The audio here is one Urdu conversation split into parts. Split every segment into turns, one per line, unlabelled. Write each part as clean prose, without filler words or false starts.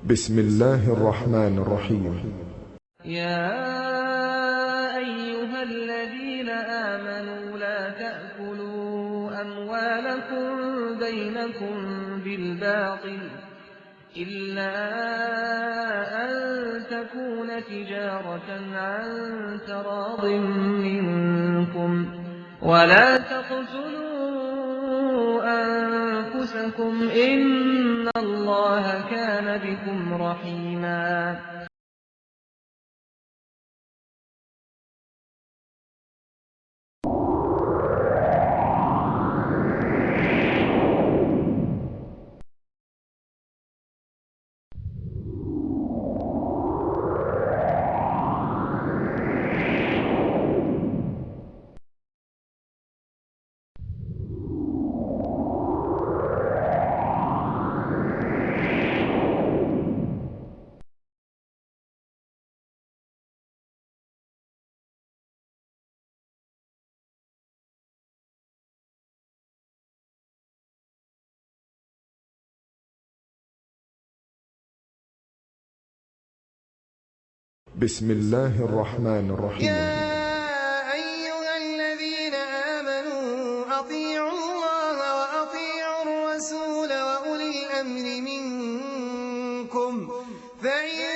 بسم الله الرحمن الرحيم.
يا أيها الذين آمنوا لا تأكلوا أموالكم بينكم بالباطل إلا أن تكون تجارة عن تراض منكم ولا تقتلوا أنفسكم إن الله كان بكم رحيما.
بسم الله الرحمن الرحيم.
يا أيها الذين آمنوا أطيعوا الله وأطيعوا الرسول وأولي الأمر منكم فإن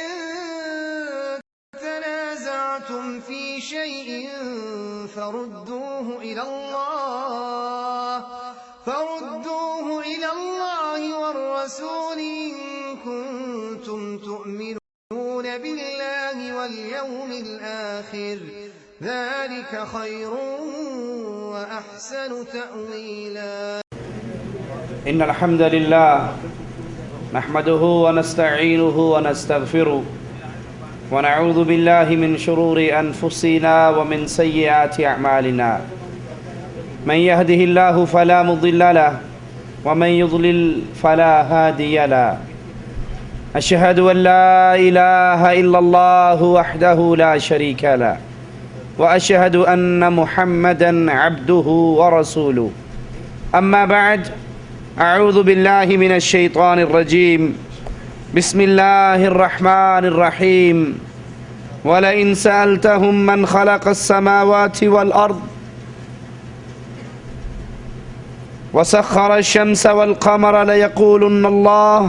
تنازعتم في شيء فردوه إلى الله والرسول إن كنتم تؤمنون بالله واليوم الآخر ذلك خير وأحسن تأويلا.
إن الحمد لله نحمده ونستعينه ونستغفره ونعوذ بالله من شرور أنفسنا ومن سيئات أعمالنا من يهده الله فلا مضل له ومن يضلل فلا هادي له أشهد أن لا إله إلا الله وحده لا شريك له وأشهد أن محمدا عبده ورسوله أما بعد أعوذ بالله من الشيطان الرجيم بسم الله الرحمن الرحيم ولئن سألتهم من خلق السماوات والأرض وسخر الشمس والقمر ليقولن الله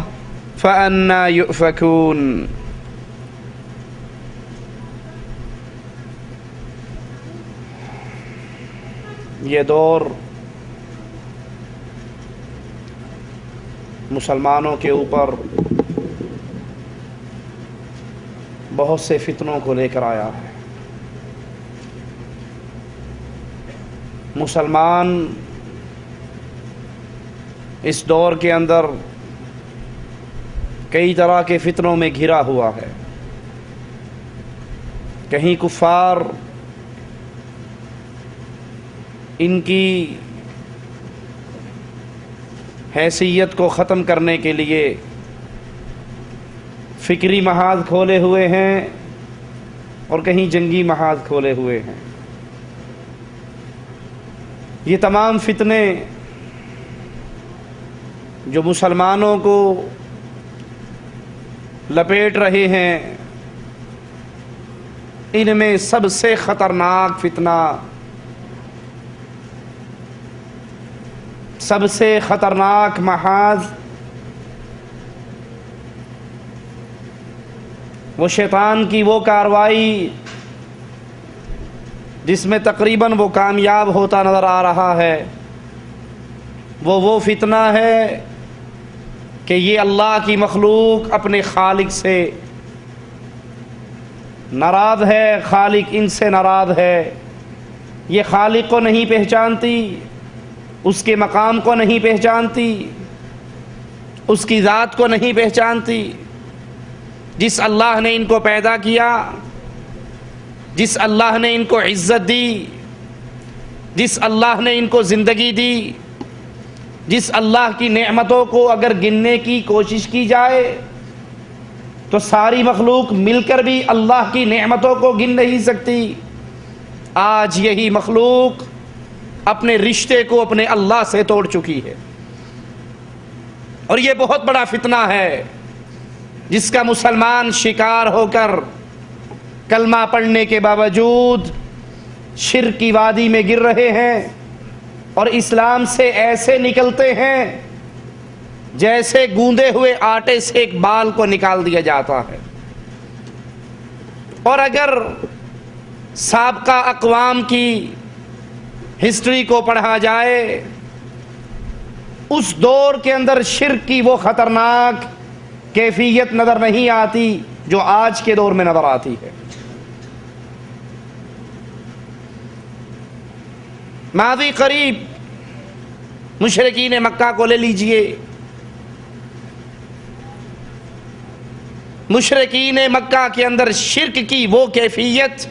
فأنى يؤفكون. یہ دور مسلمانوں کے اوپر بہت سے فتنوں کو لے کر آیا ہے. مسلمان اس دور کے اندر کئی طرح کے فتنوں میں گھرا ہوا ہے. کہیں کفار ان کی حیثیت کو ختم کرنے کے لیے فکری محاذ کھولے ہوئے ہیں اور کہیں جنگی محاذ کھولے ہوئے ہیں. یہ تمام فتنے جو مسلمانوں کو لپیٹ رہے ہیں ان میں سب سے خطرناک فتنہ، سب سے خطرناک محاذ وہ شیطان کی وہ کارروائی جس میں تقریباً وہ کامیاب ہوتا نظر آ رہا ہے، وہ فتنہ ہے کہ یہ اللہ کی مخلوق اپنے خالق سے ناراض ہے، خالق ان سے ناراض ہے. یہ خالق کو نہیں پہچانتی، اس کے مقام کو نہیں پہچانتی، اس کی ذات کو نہیں پہچانتی. جس اللہ نے ان کو پیدا کیا، جس اللہ نے ان کو عزت دی، جس اللہ نے ان کو زندگی دی، جس اللہ کی نعمتوں کو اگر گننے کی کوشش کی جائے تو ساری مخلوق مل کر بھی اللہ کی نعمتوں کو گن نہیں سکتی. آج یہی مخلوق اپنے رشتے کو اپنے اللہ سے توڑ چکی ہے اور یہ بہت بڑا فتنہ ہے. جس کا مسلمان شکار ہو کر کلمہ پڑھنے کے باوجود شرک کی وادی میں گر رہے ہیں اور اسلام سے ایسے نکلتے ہیں جیسے گوندے ہوئے آٹے سے ایک بال کو نکال دیا جاتا ہے۔ اور اگر سابقہ اقوام کی ہسٹری کو پڑھا جائے، اس دور کے اندر شرک کی وہ خطرناک کیفیت نظر نہیں آتی جو آج کے دور میں نظر آتی ہے۔ ماضی قریب مشرکین مکہ کو لے لیجئے، مشرکین مکہ کے اندر شرک کی وہ کیفیت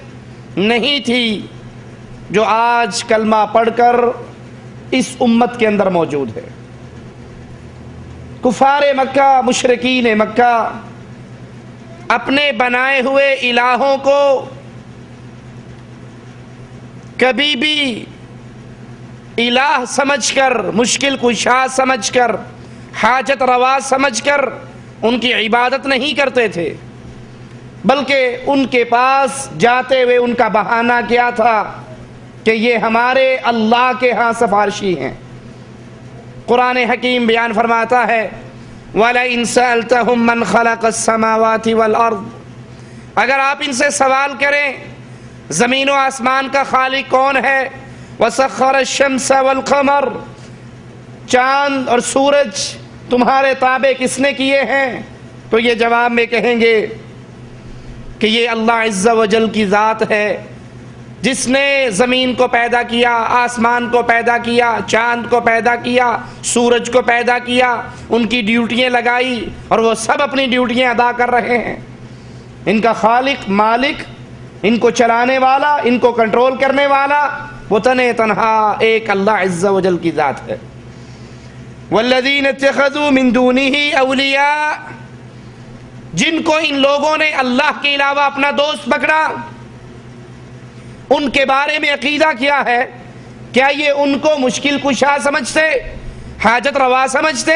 نہیں تھی جو آج کلمہ پڑھ کر اس امت کے اندر موجود ہے۔ کفار مکہ، مشرکین مکہ اپنے بنائے ہوئے الہوں کو کبھی بھی الہ سمجھ کر، مشکل کشا سمجھ کر، حاجت روا سمجھ کر ان کی عبادت نہیں کرتے تھے، بلکہ ان کے پاس جاتے ہوئے ان کا بہانہ کیا تھا کہ یہ ہمارے اللہ کے ہاں سفارشی ہیں۔ قرآن حکیم بیان فرماتا ہے وَلَئِن سَأَلْتَهُم مَّنْ خَلَقَ السَّمَاوَاتِ وَالْأَرْضِ، اگر آپ ان سے سوال کریں زمین و آسمان کا خالق کون ہے، وَسَخَّرَ الشَّمْسَ وَالْقَمَرَ، چاند اور سورج تمہارے تابع کس نے کیے ہیں، تو یہ جواب میں کہیں گے کہ یہ اللہ عز و جل کی ذات ہے جس نے زمین کو پیدا کیا، آسمان کو پیدا کیا، چاند کو پیدا کیا، سورج کو پیدا کیا، ان کی ڈیوٹیاں لگائی اور وہ سب اپنی ڈیوٹیاں ادا کر رہے ہیں۔ ان کا خالق، مالک، ان کو چلانے والا، ان کو کنٹرول کرنے والا وہ تنہا ایک اللہ عز و جل کی ذات ہے۔ والذین اتخذوا من دونہ اولیاء، جن کو ان لوگوں نے اللہ کے علاوہ اپنا دوست پکڑا، ان کے بارے میں عقیدہ کیا ہے؟ کیا یہ ان کو مشکل کشا سمجھتے، حاجت روا سمجھتے،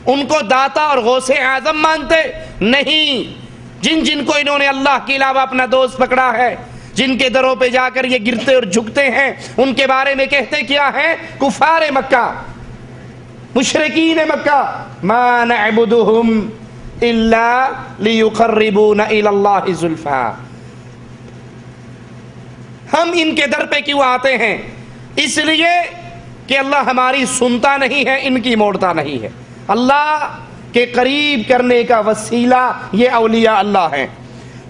ان کو داتا اور غوث اعظم مانتے؟ نہیں، جن کو انہوں نے اللہ کے علاوہ اپنا دوست پکڑا ہے، جن کے دروں پہ جا کر یہ گرتے اور جھکتے ہیں، ان کے بارے میں کہتے کیا ہیں؟ کفار مکہ، مشرکین مکہ، ما نعبدہم الا لیقربونا الی اللہ زلفا، ہم ان کے در پہ کیوں آتے ہیں؟ اس لیے کہ اللہ ہماری سنتا نہیں ہے، ان کی موڑتا نہیں ہے۔ اللہ کے قریب کرنے کا وسیلہ یہ اولیاء اللہ ہیں۔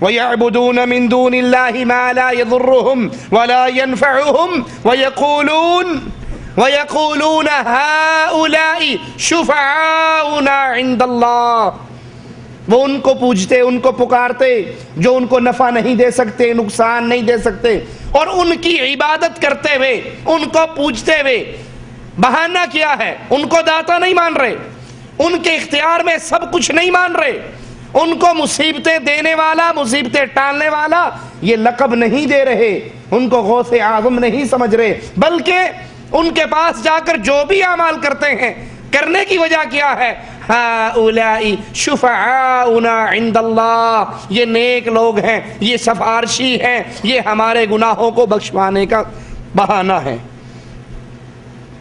وَيَعْبُدُونَ مِن دُونِ اللَّهِ مَا لَا يَضُرُّهُمْ وَلَا يَنفَعُهُمْ وَيَقُولُونَ هَؤُلَاءِ شُفَعَاؤُنَا عِندَ اللَّهِ، وہ ان کو پوجتے، ان کو پکارتے جو ان کو نفع نہیں دے سکتے، نقصان نہیں دے سکتے، اور ان کی عبادت کرتے ہوئے، ان کو پوجتے ہوئے بہانہ کیا ہے؟ ان کو داتا نہیں مان رہے، ان کے اختیار میں سب کچھ نہیں مان رہے، ان کو مصیبتیں دینے والا، مصیبتیں ٹالنے والا یہ لقب نہیں دے رہے، ان کو غوث اعظم نہیں سمجھ رہے، بلکہ ان کے پاس جا کر جو بھی اعمال کرتے ہیں، کرنے کی وجہ کیا ہے؟ ہؤلاء شفعاؤنا عند اللہ، یہ نیک لوگ ہیں، یہ سفارشی ہیں، یہ ہمارے گناہوں کو بخشوانے کا بہانہ ہے۔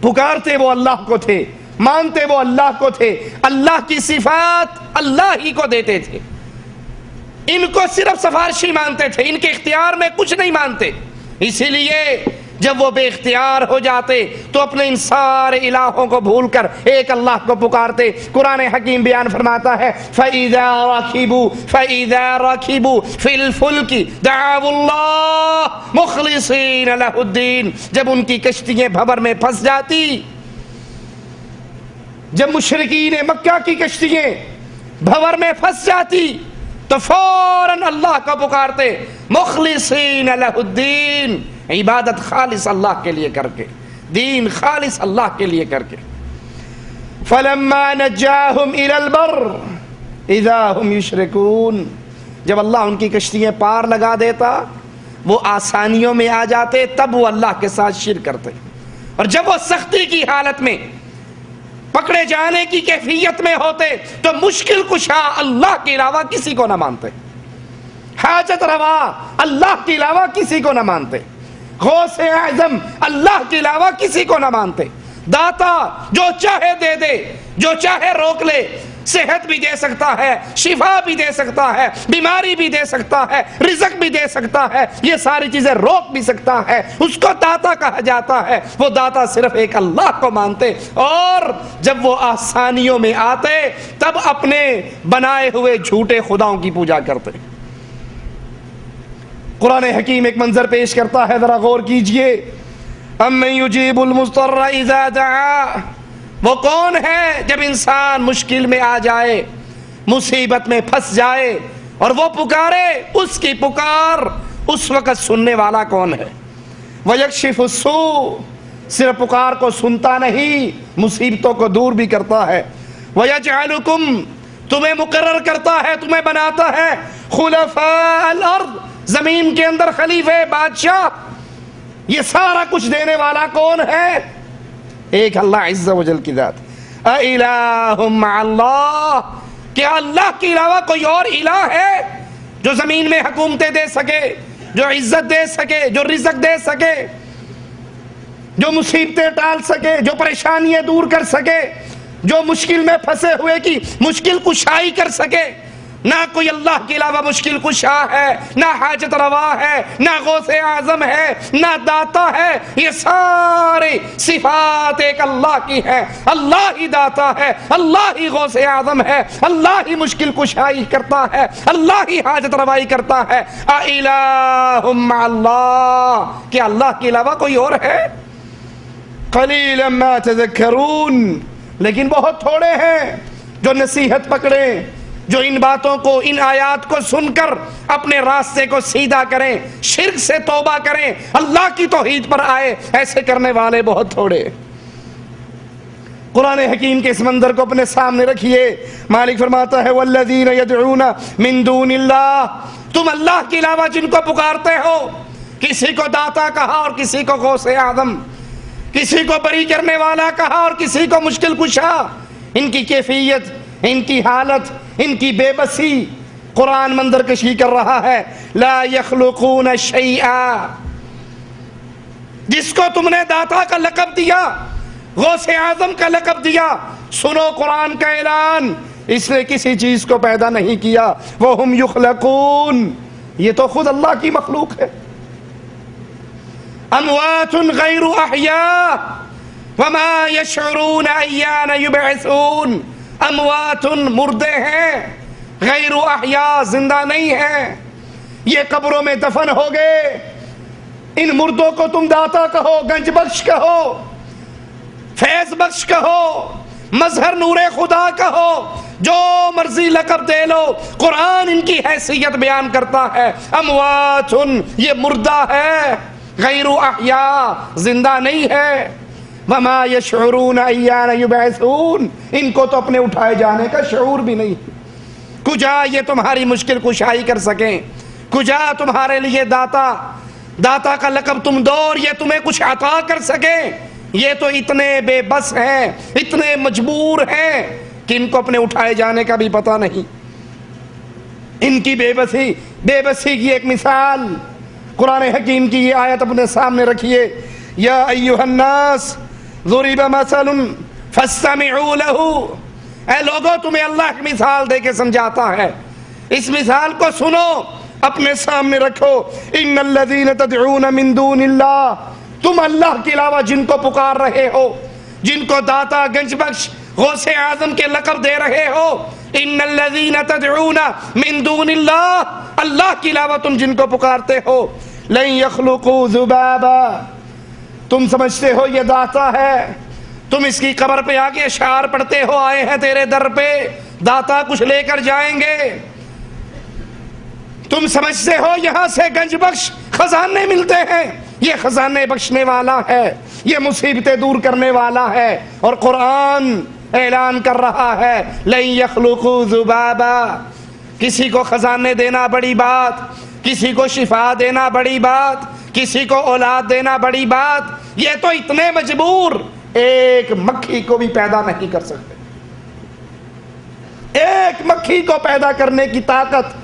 پکارتے وہ اللہ کو تھے، مانتے وہ اللہ کو تھے، اللہ کی صفات اللہ ہی کو دیتے تھے، ان کو صرف سفارشی مانتے تھے، ان کے اختیار میں کچھ نہیں مانتے۔ اسی لیے جب وہ بے اختیار ہو جاتے تو اپنے ان سارے الہوں کو بھول کر ایک اللہ کو پکارتے۔ قرآن حکیم بیان فرماتا ہے فَإِذَا رَكِبُوا فِي الْفُلْكِ دَعَوُا اللَّهَ مُخْلِصِينَ لَهُ الدِّينَ، جب ان کی کشتیاں بھنور میں پھنس جاتی، جب مشرکین مکہ کی کشتیاں بھنور میں پھنس جاتی تو فوراً اللہ کو پکارتے، مخلصین لہ الدین، عبادت خالص اللہ کے لیے کر کے، دین خالص اللہ کے لیے کر کے۔ فلما نجاہم الی البر اذا ہم یشرکون، جب اللہ ان کی کشتیاں پار لگا دیتا، وہ آسانیوں میں آ جاتے، تب وہ اللہ کے ساتھ شرک کرتے، اور جب وہ سختی کی حالت میں پکڑے جانے کی کیفیت میں ہوتے تو مشکل کشا اللہ کے علاوہ کسی کو نہ مانتے، حاجت روا اللہ کے علاوہ کسی کو نہ مانتے، غوث اعظم اللہ کے علاوہ کسی کو نہ مانتے، داتا جو چاہے دے دے، جو چاہے روک لے، صحت بھی دے سکتا ہے، شفا بھی دے سکتا ہے، بیماری بھی دے سکتا ہے، رزق بھی دے سکتا ہے، یہ ساری چیزیں روک بھی سکتا ہے، اس کو داتا کہا جاتا ہے۔ وہ داتا صرف ایک اللہ کو مانتے، اور جب وہ آسانیوں میں آتے تب اپنے بنائے ہوئے جھوٹے خداؤں کی پوجا کرتے۔ قرآن حکیم ایک منظر پیش کرتا ہے، ذرا غور کیجئے۔ اَمَّن يُجِيبُ الْمُضْطَرَّ إِذَا دَعَاهُ، وہ کون ہے جب انسان مشکل میں آ جائے، مصیبت میں پھنس جائے اور وہ پکارے، اس کی پکار اس وقت سننے والا کون ہے؟ وَيَكْشِفُ السُّوءَ، صرف پکار کو سنتا نہیں، مصیبتوں کو دور بھی کرتا ہے۔ وَيَجْعَلُكُمْ، تمہیں مقرر کرتا ہے، تمہیں بناتا ہے، خُلَفَاءَ الْأَرْضِ، زمین کے اندر خلیفہ، بادشاہ، یہ سارا کچھ دینے والا کون ہے؟ ایک اللہ عز و جل کی ذات۔ اَإِلَٰهٌ مَّعَ اللَّهِ، کیا اللہ کے علاوہ کوئی اور الہ ہے جو زمین میں حکومتیں دے سکے، جو عزت دے سکے، جو رزق دے سکے، جو مصیبتیں ٹال سکے، جو پریشانیاں دور کر سکے، جو مشکل میں پھنسے ہوئے کی مشکل کشائی کر سکے؟ نہ کوئی اللہ کے علاوہ مشکل کشا ہے، نہ حاجت روا ہے، نہ غوث اعظم ہے، نہ داتا ہے، یہ سارے صفات ایک اللہ کی ہے۔ اللہ ہی داتا ہے، اللہ ہی غوث اعظم ہے، اللہ ہی مشکل کشائی کرتا ہے، اللہ ہی حاجت روائی کرتا ہے۔ اِلَٰهٌ مَّعَ اللَّهِ، کیا اللہ کے علاوہ کوئی اور ہے؟ قَلِيلًا مَّا تَذَكَّرُونَ، لیکن بہت تھوڑے ہیں جو نصیحت پکڑیں، جو ان باتوں کو، ان آیات کو سن کر اپنے راستے کو سیدھا کریں، شرک سے توبہ کریں، اللہ کی توحید پر آئے، ایسے کرنے والے بہت تھوڑے۔ قرآن حکیم کے اس منظر کو اپنے سامنے رکھیے۔ مالک فرماتا ہے والذین یدعون من دون اللہ، تم اللہ کے علاوہ جن کو پکارتے ہو، کسی کو داتا کہا اور کسی کو غوث اعظم، کسی کو بری کرنے والا کہا اور کسی کو مشکل کشا، ان کی کیفیت، ان کی حالت، ان کی بے بسی، قرآن منظر کشی کر رہا ہے۔ لا یخلقون شیئا، جس کو تم نے داتا کا لقب دیا، غوث اعظم کا لقب دیا، سنو قرآن کا اعلان، اس نے کسی چیز کو پیدا نہیں کیا۔ وہم یخلقون، یہ تو خود اللہ کی مخلوق ہے۔ اموات غیر احیاء وما یشعرون ایان یبعثون، اموات مردے ہیں، غیر احیاء زندہ نہیں ہیں، یہ قبروں میں دفن ہو گئے۔ ان مردوں کو تم داتا کہو، گنج بخش کہو، فیض بخش کہو، مظہر نور خدا کہو، جو مرضی لقب دے لو، قرآن ان کی حیثیت بیان کرتا ہے۔ اموات، یہ مردہ ہے، غیر احیاء زندہ نہیں ہے۔ وما یشعرون ایان یبعثون، ان کو تو اپنے اٹھائے جانے کا شعور بھی نہیں۔ کجا یہ تمہاری مشکل کشائی کر سکیں، کجا تمہارے لیے داتا کا لقب تم دو اور یہ تمہیں کچھ عطا کر سکیں؟ یہ تو اتنے بے بس ہیں، اتنے مجبور ہیں کہ ان کو اپنے اٹھائے جانے کا بھی پتہ نہیں۔ ان کی بے بسی کی ایک مثال قرآن حکیم کی یہ آیت اپنے سامنے رکھیے۔ یا ایھا الناس ضرب مثل فاستمعوا له، اے لوگو تمہیں اللہ کی مثال دے کے سمجھاتا ہے، اس مثال کو سنو، اپنے سامنے رکھو۔ ان الذین تدعون من دون اللہ، تم اللہ کے علاوہ جن کو پکار رہے ہو، جن کو داتا، گنج بخش، غوث اعظم کے لقب دے رہے ہو، ان الذین تدعون من دون اللہ، اللہ کے علاوہ تم جن کو پکارتے ہو، لن یخلقوا ذبابا، تم سمجھتے ہو یہ داتا ہے، تم اس کی قبر پہ آ کے اشعار پڑھتے ہو، آئے ہیں تیرے در پہ، داتا کچھ لے کر جائیں گے، تم سمجھتے ہو یہاں سے گنج بخش خزانے ملتے ہیں، یہ خزانے بخشنے والا ہے، یہ مصیبتیں دور کرنے والا ہے، اور قرآن اعلان کر رہا ہے لن یخلقوا ذبابا، کسی کو خزانے دینا بڑی بات، کسی کو شفا دینا بڑی بات، کسی کو اولاد دینا بڑی بات، یہ تو اتنے مجبور، ایک مکھی کو بھی پیدا نہیں کر سکتے. ایک مکھی کو پیدا کرنے کی طاقت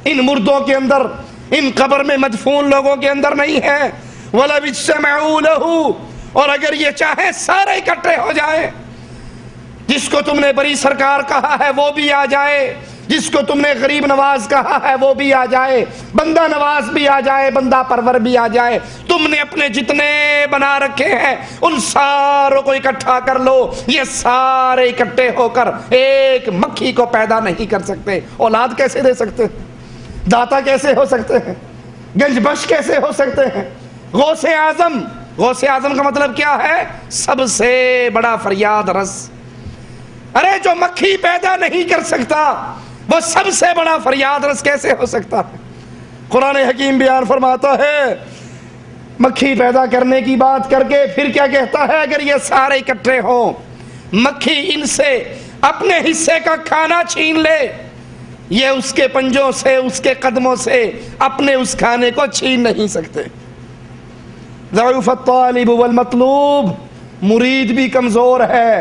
ان مردوں کے اندر، ان قبر میں مدفون لوگوں کے اندر نہیں ہے. وَلَوِ اجْتَمَعُوا لَهُ، اور اگر یہ چاہے سارے اکٹھے ہو جائیں، جس کو تم نے بڑی سرکار کہا ہے وہ بھی آ جائے، جس کو تم نے غریب نواز کہا ہے وہ بھی آ جائے، بندہ نواز بھی آ جائے، بندہ پرور بھی آ جائے، تم نے اپنے جتنے بنا رکھے ہیں ان ساروں کو اکٹھا کر لو، یہ سارے اکٹھے ہو کر ایک مکھی کو پیدا نہیں کر سکتے. اولاد کیسے دے سکتے ہیں؟ داتا کیسے ہو سکتے ہیں؟ گنج بخش کیسے ہو سکتے ہیں؟ غوث اعظم، غوث اعظم کا مطلب کیا ہے؟ سب سے بڑا فریاد رس. ارے جو مکھی پیدا نہیں کر سکتا وہ سب سے بڑا فریاد رس کیسے ہو سکتا ہے؟ قرآن حکیم بیان فرماتا ہے مکھی پیدا کرنے کی بات کر کے پھر کیا کہتا ہے؟ اگر یہ سارے اکٹھے ہوں، مکھی ان سے اپنے حصے کا کھانا چھین لے، یہ اس کے پنجوں سے، اس کے قدموں سے اپنے اس کھانے کو چھین نہیں سکتے. ضعف الطالب والمطلوب، مرید بھی کمزور ہے،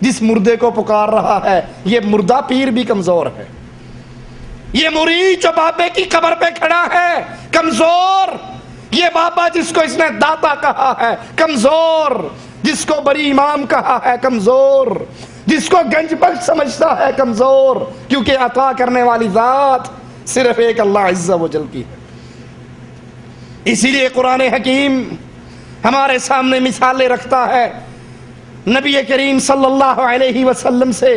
جس مردے کو پکار رہا ہے یہ مردہ پیر بھی کمزور ہے. یہ مرید جو بابے کی قبر پہ کھڑا ہے کمزور، یہ بابا جس کو اس نے داتا کہا ہے کمزور، جس کو بڑی امام کہا ہے کمزور، جس کو گنج بخش سمجھتا ہے کمزور، کیونکہ عطا کرنے والی ذات صرف ایک اللہ عز و جل کی ہے. اسی لیے قرآن حکیم ہمارے سامنے مثالیں رکھتا ہے. نبی کریم صلی اللہ علیہ وسلم سے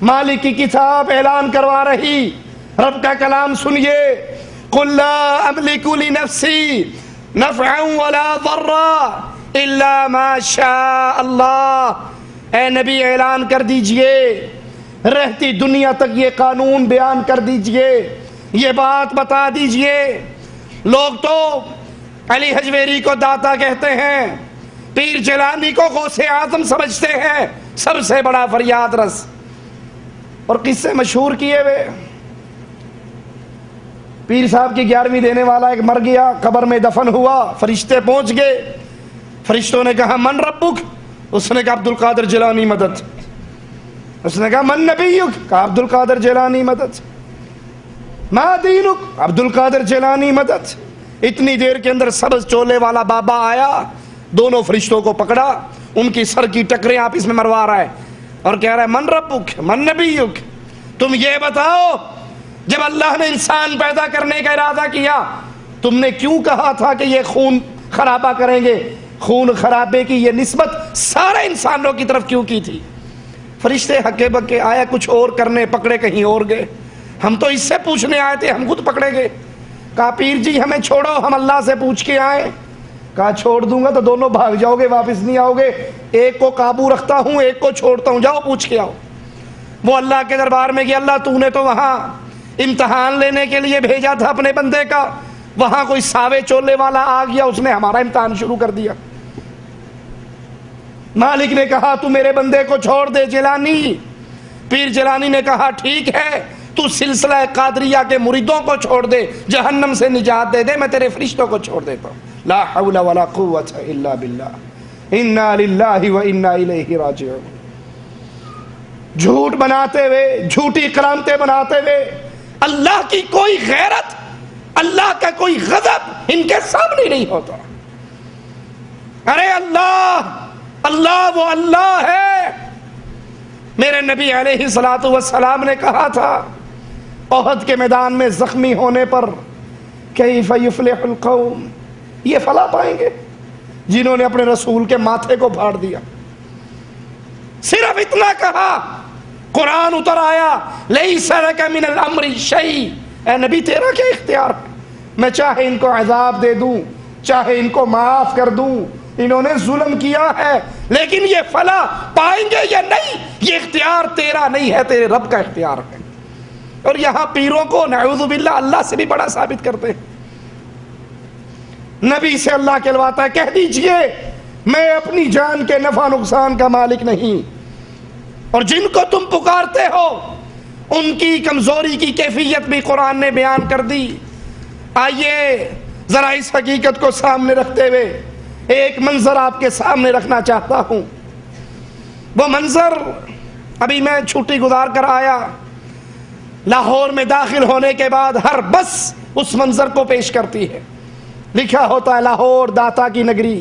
مالک کی کتاب اعلان کروا رہی، رب کا کلام سنیے. قُلْ لَا أَمْلِكُ لِنَفْسِي نَفْعًا وَلَا ضَرًّا إِلَّا مَا شَاءَ اللَّهُ. اے نبی اعلان کر دیجئے، رہتی دنیا تک یہ قانون بیان کر دیجئے، یہ بات بتا دیجئے. لوگ تو علی حجویری کو داتا کہتے ہیں، پیر جیلانی کو غوث اعظم سمجھتے ہیں، سب سے بڑا فریاد رس. اور قصے مشہور کیے ہوئے. پیر صاحب کی 11ویں دینے والا ایک مر گیا، قبر میں دفن ہوا، فرشتے پہنچ گئے. فرشتوں نے کہا من ربک؟ اس نے کہا عبد القادر جیلانی مدد. اس نے کہا من نبیک؟ کہا عبد القادر جیلانی مدد. ما دینک؟ عبد القادر جیلانی مدد. اتنی دیر کے اندر سبز چولے والا بابا آیا، دونوں فرشتوں کو پکڑا، ان کی سر کی ٹکریں آپس میں مروا رہا ہے اور کہہ رہا ہے من ربک من نبیک؟ تم یہ بتاؤ جب اللہ نے انسان پیدا کرنے کا ارادہ کیا تم نے کیوں کہا تھا کہ یہ خون خرابہ کریں گے؟ خون خرابے کی یہ نسبت سارے انسانوں کی طرف کیوں کی تھی؟ فرشتے ہکے بکے آیا کچھ اور کرنے، پکڑے کہیں اور گئے. ہم تو اس سے پوچھنے آئے تھے، ہم خود پکڑے گئے. کہا پیر جی ہمیں چھوڑو، ہم اللہ سے پوچھ کے آئے. کہا چھوڑ دوں گا تو دونوں بھاگ جاؤ گے، واپس نہیں آؤ گے. ایک کو قابو رکھتا ہوں، ایک کو چھوڑتا ہوں، جاؤ پوچھ کے آؤ. وہ اللہ کے دربار میں گیا. اللہ تو نے تو وہاں امتحان لینے کے لیے بھیجا تھا اپنے بندے کا، وہاں کوئی ساوے چولے والا آ گیا، اس نے ہمارا امتحان شروع کر دیا. مالک نے کہا تو میرے بندے کو چھوڑ دے جیلانی. پیر جیلانی نے کہا ٹھیک ہے، تو سلسلہ قادریہ کے مریدوں کو چھوڑ دے، جہنم سے نجات دے دے، میں تیرے فرشتوں کو چھوڑ دیتا ہوں. لا حول ولا قوت الا باللہ، انا للہ و انا الیہ راجعون. جھوٹ بناتے ہوئے، جھوٹی کرامتیں بناتے ہوئے، اللہ کی کوئی غیرت، اللہ کا کوئی غضب ان کے سامنے نہیں ہوتا. ارے اللہ وہ اللہ ہے. میرے نبی علیہ الصلوۃ والسلام نے کہا تھا احد کے میدان میں زخمی ہونے پر کیف یفلح القوم، یہ فلاح پائیں گے جنہوں نے اپنے رسول کے ماتھے کو پھاڑ دیا. صرف اتنا کہا، قرآن اتر آیا لیس لک من الامر شیء. اے نبی تیرا کیا اختیار ہے؟ میں چاہے ان کو عذاب دے دوں، چاہے ان کو معاف کر دوں، انہوں نے ظلم کیا ہے، لیکن یہ فلاح پائیں گے یا نہیں یہ اختیار تیرا نہیں ہے، تیرے رب کا اختیار ہے. اور یہاں پیروں کو نعوذ باللہ اللہ سے بھی بڑا ثابت کرتے ہیں. نبی سے اللہ کہلواتا ہے کہہ دیجئے میں اپنی جان کے نفع نقصان کا مالک نہیں، اور جن کو تم پکارتے ہو ان کی کمزوری کی کیفیت بھی قرآن نے بیان کر دی. آئیے ذرا اس حقیقت کو سامنے رکھتے ہوئے ایک منظر آپ کے سامنے رکھنا چاہتا ہوں. وہ منظر ابھی میں چھٹی گزار کر آیا، لاہور میں داخل ہونے کے بعد ہر بس اس منظر کو پیش کرتی ہے، لکھا ہوتا ہے لاہور داتا کی نگری،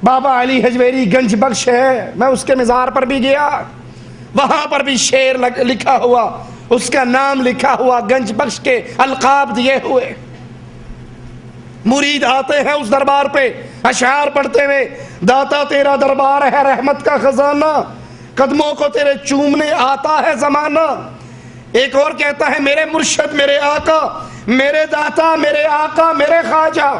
بابا علی حجویری گنج بخش ہے۔ میں اس کے مزار پر بھی گیا، وہاں پر بھی شعر لکھا ہوا، اس کا نام لکھا ہوا، گنج بخش کے القاب دیے ہوئے۔ مرید آتے ہیں اس دربار پہ اشعار پڑھتے ہوئے، داتا تیرا دربار ہے رحمت کا خزانہ، قدموں کو تیرے چومنے آتا ہے زمانہ۔ ایک اور کہتا ہے میرے مرشد میرے آقا، میرے داتا میرے آقا میرے خواجہ،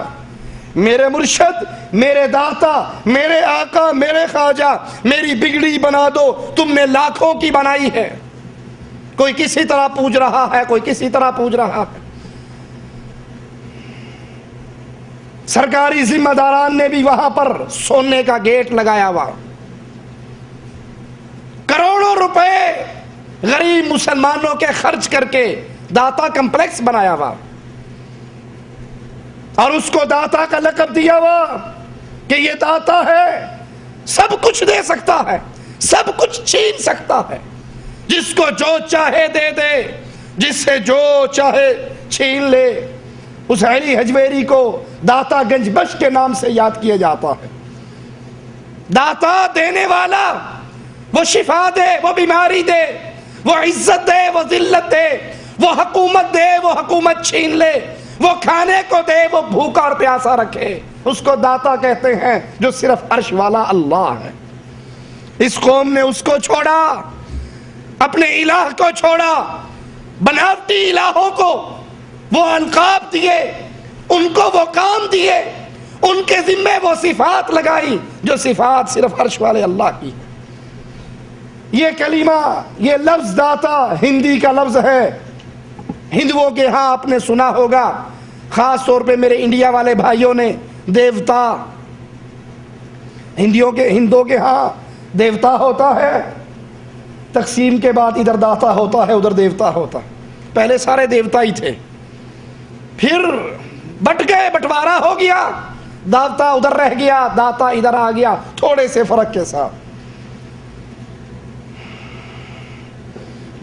میرے مرشد میرے داتا میرے آقا میرے خواجہ، میری بگڑی بنا دو تم نے لاکھوں کی بنائی ہے۔ کوئی کسی طرح پوج رہا ہے، کوئی کسی طرح پوج رہا ہے۔ سرکاری ذمہ داران نے بھی وہاں پر سونے کا گیٹ لگایا ہوا، کروڑوں روپے غریب مسلمانوں کے خرچ کر کے داتا کمپلیکس بنایا ہوا، اور اس کو داتا کا لقب دیا ہوا کہ یہ داتا ہے، سب کچھ دے سکتا ہے، سب کچھ چھین سکتا ہے، جس کو جو چاہے دے دے، جس سے جو چاہے چھین لے۔ اس علی حجویری کو داتا گنج بخش کے نام سے یاد کیا جاتا ہے۔ داتا دینے والا، وہ شفا دے، وہ بیماری دے، وہ عزت دے، وہ ذلت دے، وہ حکومت دے، وہ حکومت چھین لے، وہ کھانے کو دے، وہ بھوکا اور پیاسا رکھے، اس کو داتا کہتے ہیں، جو صرف عرش والا اللہ ہے۔ اس قوم نے اس کو چھوڑا، اپنے الہ کو چھوڑا، بناوٹی الہوں کو وہ القاب دیے، ان کو وہ کام دیے، ان کے ذمے وہ صفات لگائی جو صفات صرف عرش والے اللہ کی۔ یہ کلمہ، یہ لفظ داتا ہندی کا لفظ ہے، ہندوؤں کے ہاں آپ نے سنا ہوگا، خاص طور پہ میرے انڈیا والے بھائیوں نے، دیوتا۔ ہندوؤں کے ہاں دیوتا ہوتا ہے، تقسیم کے بعد ادھر داتا ہوتا ہے ادھر دیوتا ہوتا ہے۔ پہلے سارے دیوتا ہی تھے، پھر بٹ گئے، بٹوارا ہو گیا، داتا ادھر رہ گیا، داتا ادھر آ گیا، تھوڑے سے فرق کے ساتھ۔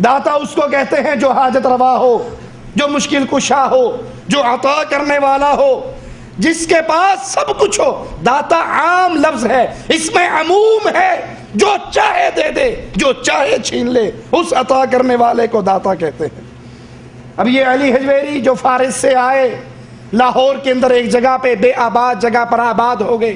داتا اس کو کہتے ہیں جو حاجت روا ہو، جو مشکل کشا ہو، جو عطا کرنے والا ہو، جس کے پاس سب کچھ ہو۔ داتا عام لفظ ہے، اس میں عموم ہے، جو چاہے دے دے، جو چاہے چھین لے، اس عطا کرنے والے کو داتا کہتے ہیں۔ اب یہ علی حجویری جو فارس سے آئے، لاہور کے اندر ایک جگہ پہ بے آباد جگہ پر آباد ہو گئے،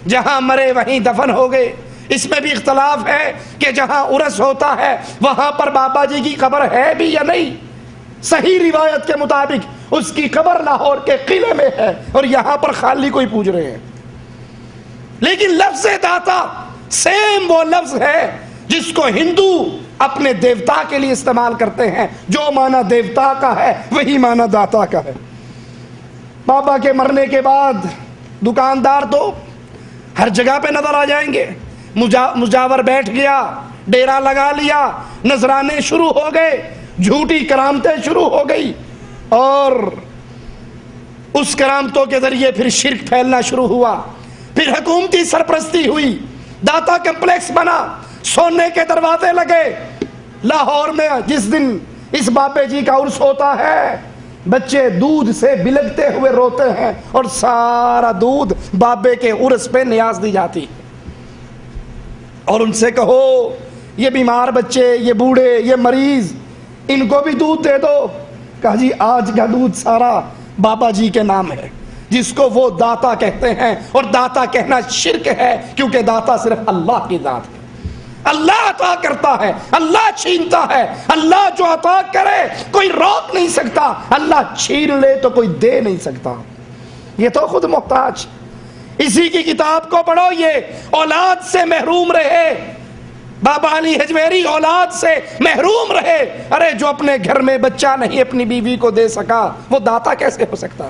جہاں مرے وہیں دفن ہو گئے۔ اس میں بھی اختلاف ہے کہ جہاں عرس ہوتا ہے وہاں پر بابا جی کی قبر ہے بھی یا نہیں۔ صحیح روایت کے مطابق اس کی قبر لاہور کے قلعے میں ہے، اور یہاں پر خالی کوئی پوج رہے ہیں۔ لیکن لفظ داتا سیم وہ لفظ ہے جس کو ہندو اپنے دیوتا کے لیے استعمال کرتے ہیں، جو معنی دیوتا کا ہے وہی معنی داتا کا ہے۔ بابا کے مرنے کے بعد دکاندار تو ہر جگہ پہ نظر آ جائیں گے، مجاور بیٹھ گیا، ڈیرا لگا لیا، نذرانے شروع ہو گئے، جھوٹی کرامتیں شروع ہو گئی، اور اس کرامتوں کے ذریعے پھر شرک پھیلنا شروع ہوا، پھر حکومتی سرپرستی ہوئی، داتا کمپلیکس بنا، سونے کے دروازے لگے۔ لاہور میں جس دن اس بابے جی کا عرس ہوتا ہے، بچے دودھ سے بلکتے ہوئے روتے ہیں، اور سارا دودھ بابے کے عرس پہ نیاز دی جاتی، اور ان سے کہو یہ بیمار بچے، یہ بوڑھے، یہ مریض، ان کو بھی دودھ دے دو۔ کہا جی آج کا دودھ سارا بابا جی کے نام ہے، جس کو وہ داتا کہتے ہیں، اور داتا کہنا شرک ہے، کیونکہ داتا صرف اللہ کی ذات ہے۔ اللہ عطا کرتا ہے، اللہ چھینتا ہے، اللہ جو عطا کرے کوئی روک نہیں سکتا، اللہ چھین لے تو کوئی دے نہیں سکتا، یہ تو خود محتاج۔ اسی کی کتاب کو پڑھو، یہ اولاد سے محروم رہے، بابا علی حجویری اولاد سے محروم رہے۔ ارے جو اپنے گھر میں بچہ نہیں اپنی بیوی کو دے سکا، وہ داتا کیسے ہو سکتا؟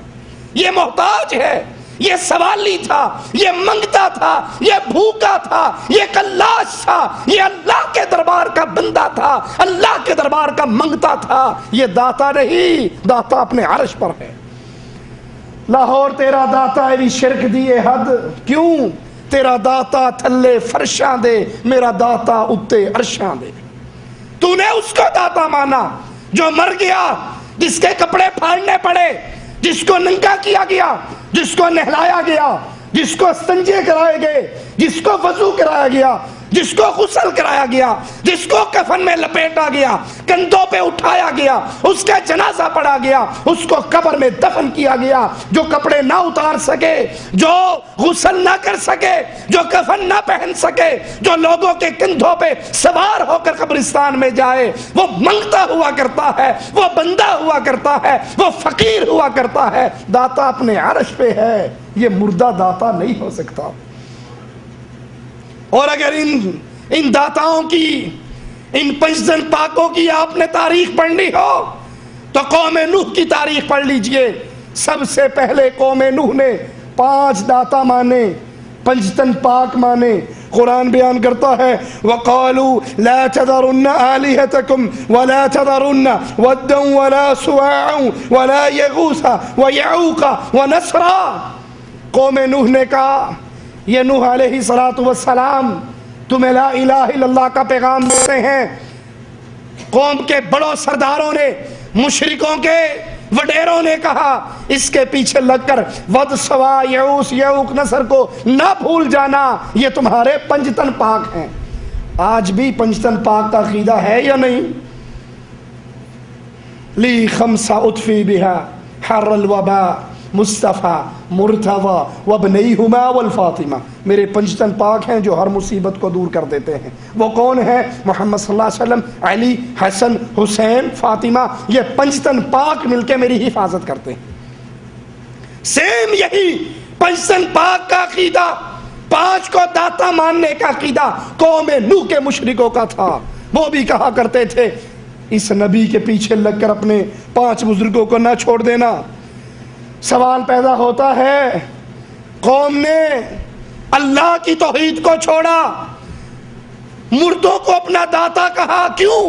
یہ محتاج ہے، یہ سوالی تھا، یہ منگتا تھا، یہ بھوکا تھا، یہ کلاش تھا، یہ اللہ کے دربار کا بندہ تھا، اللہ کے دربار کا منگتا تھا۔ یہ داتا نہیں، داتا اپنے عرش پر ہے۔ لاہور تیرا داتا ہے بھی شرک دیے حد، کیوں؟ تیرا داتا تھلے فرشاں دے، میرا داتا اتے عرشاں دے۔ تو نے اس کو داتا مانا جو مر گیا، جس کے کپڑے پھاڑنے پڑے، جس کو ننگا کیا گیا، جس کو نہلایا گیا، جس کو استنجے کرائے گئے، جس کو وضو کرایا گیا، جس کو غسل کرایا گیا، جس کو کفن میں لپیٹا گیا، کندھوں پہ اٹھایا گیا، اس کا جنازہ پڑھا گیا، اس کو قبر میں دفن کیا گیا۔ جو کپڑے نہ اتار سکے، جو غسل نہ کر سکے، جو کفن نہ پہن سکے، جو لوگوں کے کندھوں پہ سوار ہو کر قبرستان میں جائے، وہ منگتا ہوا کرتا ہے، وہ بندہ ہوا کرتا ہے، وہ فقیر ہوا کرتا ہے۔ داتا اپنے عرش پہ ہے، یہ مردہ داتا نہیں ہو سکتا۔ اور اگر ان داتاؤں کی، ان پنجتن پاکوں کی آپ نے تاریخ پڑھنی ہو تو قوم نوح کی تاریخ پڑھ لیجئے۔ سب سے پہلے قوم نوح نے 5 داتا مانے، پنجتن پاک مانے۔ قرآن بیان کرتا ہے وَقَالُوا لَا تَذَرُنَّ آلِهَتَكُمْ وَلَا تَذَرُنَّ وَدًّا وَلَا سُوَاعًا وَلَا يَغُوثَ وَيَعُوقَ وَنَسْرًا۔ قوم نوح نے کہا یہ نوح علیہ السلام تمہیں لا الہ الا اللہ کا پیغام دیتے ہیں۔ قوم کے بڑوں سرداروں نے، مشرکوں کے وڈیروں نے کہا اس کے پیچھے لگ کر ود، سوا، یعوس، یعوق، نصر کو نہ بھول جانا، یہ تمہارے پنجتن پاک ہیں۔ آج بھی پنجتن پاک کا عقیدہ ہے یا نہیں؟ لی خمسہ اطفی بہا حر الوبا مصطفیٰ مرتضیٰ وابنیہما والفاطمہ۔ میرے پنجتن پاک ہیں جو ہر مصیبت کو دور کر دیتے ہیں۔ وہ کون ہیں؟ محمد صلی اللہ علیہ وسلم، علی، حسن، حسین، فاطمہ۔ یہ پنجتن پاک مل کے میری حفاظت کرتے ہیں۔ سیم یہی پنجتن پاک کا عقیدہ، 5 کو داتا ماننے کا عقیدہ قوم نوح کے مشرکوں کا تھا۔ وہ بھی کہا کرتے تھے اس نبی کے پیچھے لگ کر اپنے 5 بزرگوں کو نہ چھوڑ دینا۔ سوال پیدا ہوتا ہے قوم نے اللہ کی توحید کو چھوڑا، مردوں کو اپنا داتا کہا، کیوں؟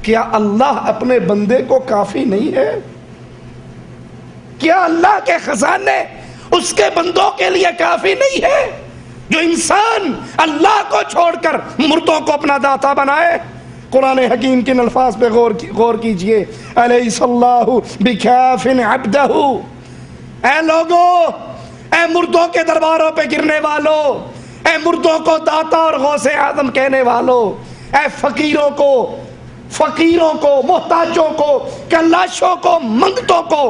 کیا اللہ اپنے بندے کو کافی نہیں ہے؟ کیا اللہ کے خزانے اس کے بندوں کے لیے کافی نہیں ہے جو انسان اللہ کو چھوڑ کر مردوں کو اپنا داتا بنائے؟ قرآن حکیم کے الفاظ پہ غور کیجئے۔ الیس اللہ بکاف عبدہ، اے لوگوں، اے مردوں کے درباروں پہ گرنے والوں، اے مردوں کو داتا اور غوث اعظم کہنے والوں، اے فقیروں کو، محتاجوں کو، کلاشوں کو، منگتوں کو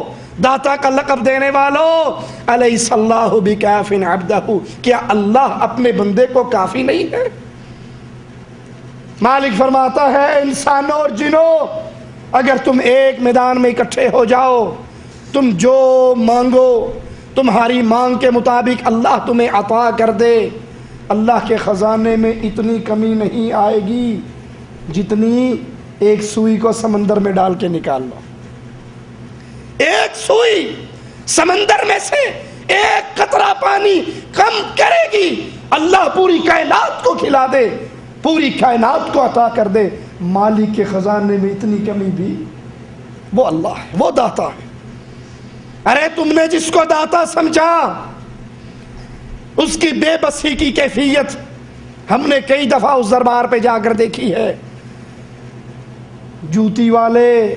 داتا کا لقب دینے والوں، الیس اللہ بکاف عبدہ، کیا اللہ اپنے بندے کو کافی نہیں ہے؟ مالک فرماتا ہے انسانوں اور جنوں، اگر تم ایک میدان میں اکٹھے ہو جاؤ، تم جو مانگو تمہاری مانگ کے مطابق اللہ تمہیں عطا کر دے۔ اللہ کے خزانے میں اتنی کمی نہیں آئے گی جتنی ایک سوئی کو سمندر میں ڈال کے نکال لو۔ ایک سوئی سمندر میں سے ایک قطرہ پانی کم کرے گی، اللہ پوری کائنات کو کھلا دے، پوری کائنات کو عطا کر دے۔ مالک کے خزانے میں اتنی کمی بھی، وہ اللہ ہے، وہ داتا ہے۔ ارے تم نے جس کو داتا سمجھا اس کی بے بسی کی کیفیت ہم نے کئی دفعہ اس دربار پہ جا کر دیکھی ہے۔ جوتی والے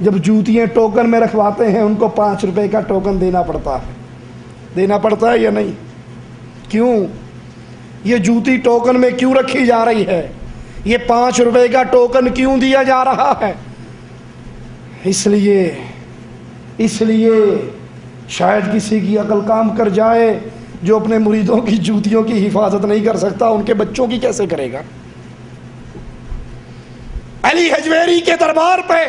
جب جوتیاں ٹوکن میں رکھواتے ہیں ان کو 5 روپے کا ٹوکن دینا پڑتا ہے یا نہیں؟ کیوں؟ یہ جوتی ٹوکن میں کیوں رکھی جا رہی ہے؟ یہ 5 روپے کا ٹوکن کیوں دیا جا رہا ہے؟ اس لیے شاید کسی کی عقل کام کر جائے، جو اپنے مریدوں کی جوتیوں کی حفاظت نہیں کر سکتا ان کے بچوں کی کیسے کرے گا؟ علی حجویری کے دربار پہ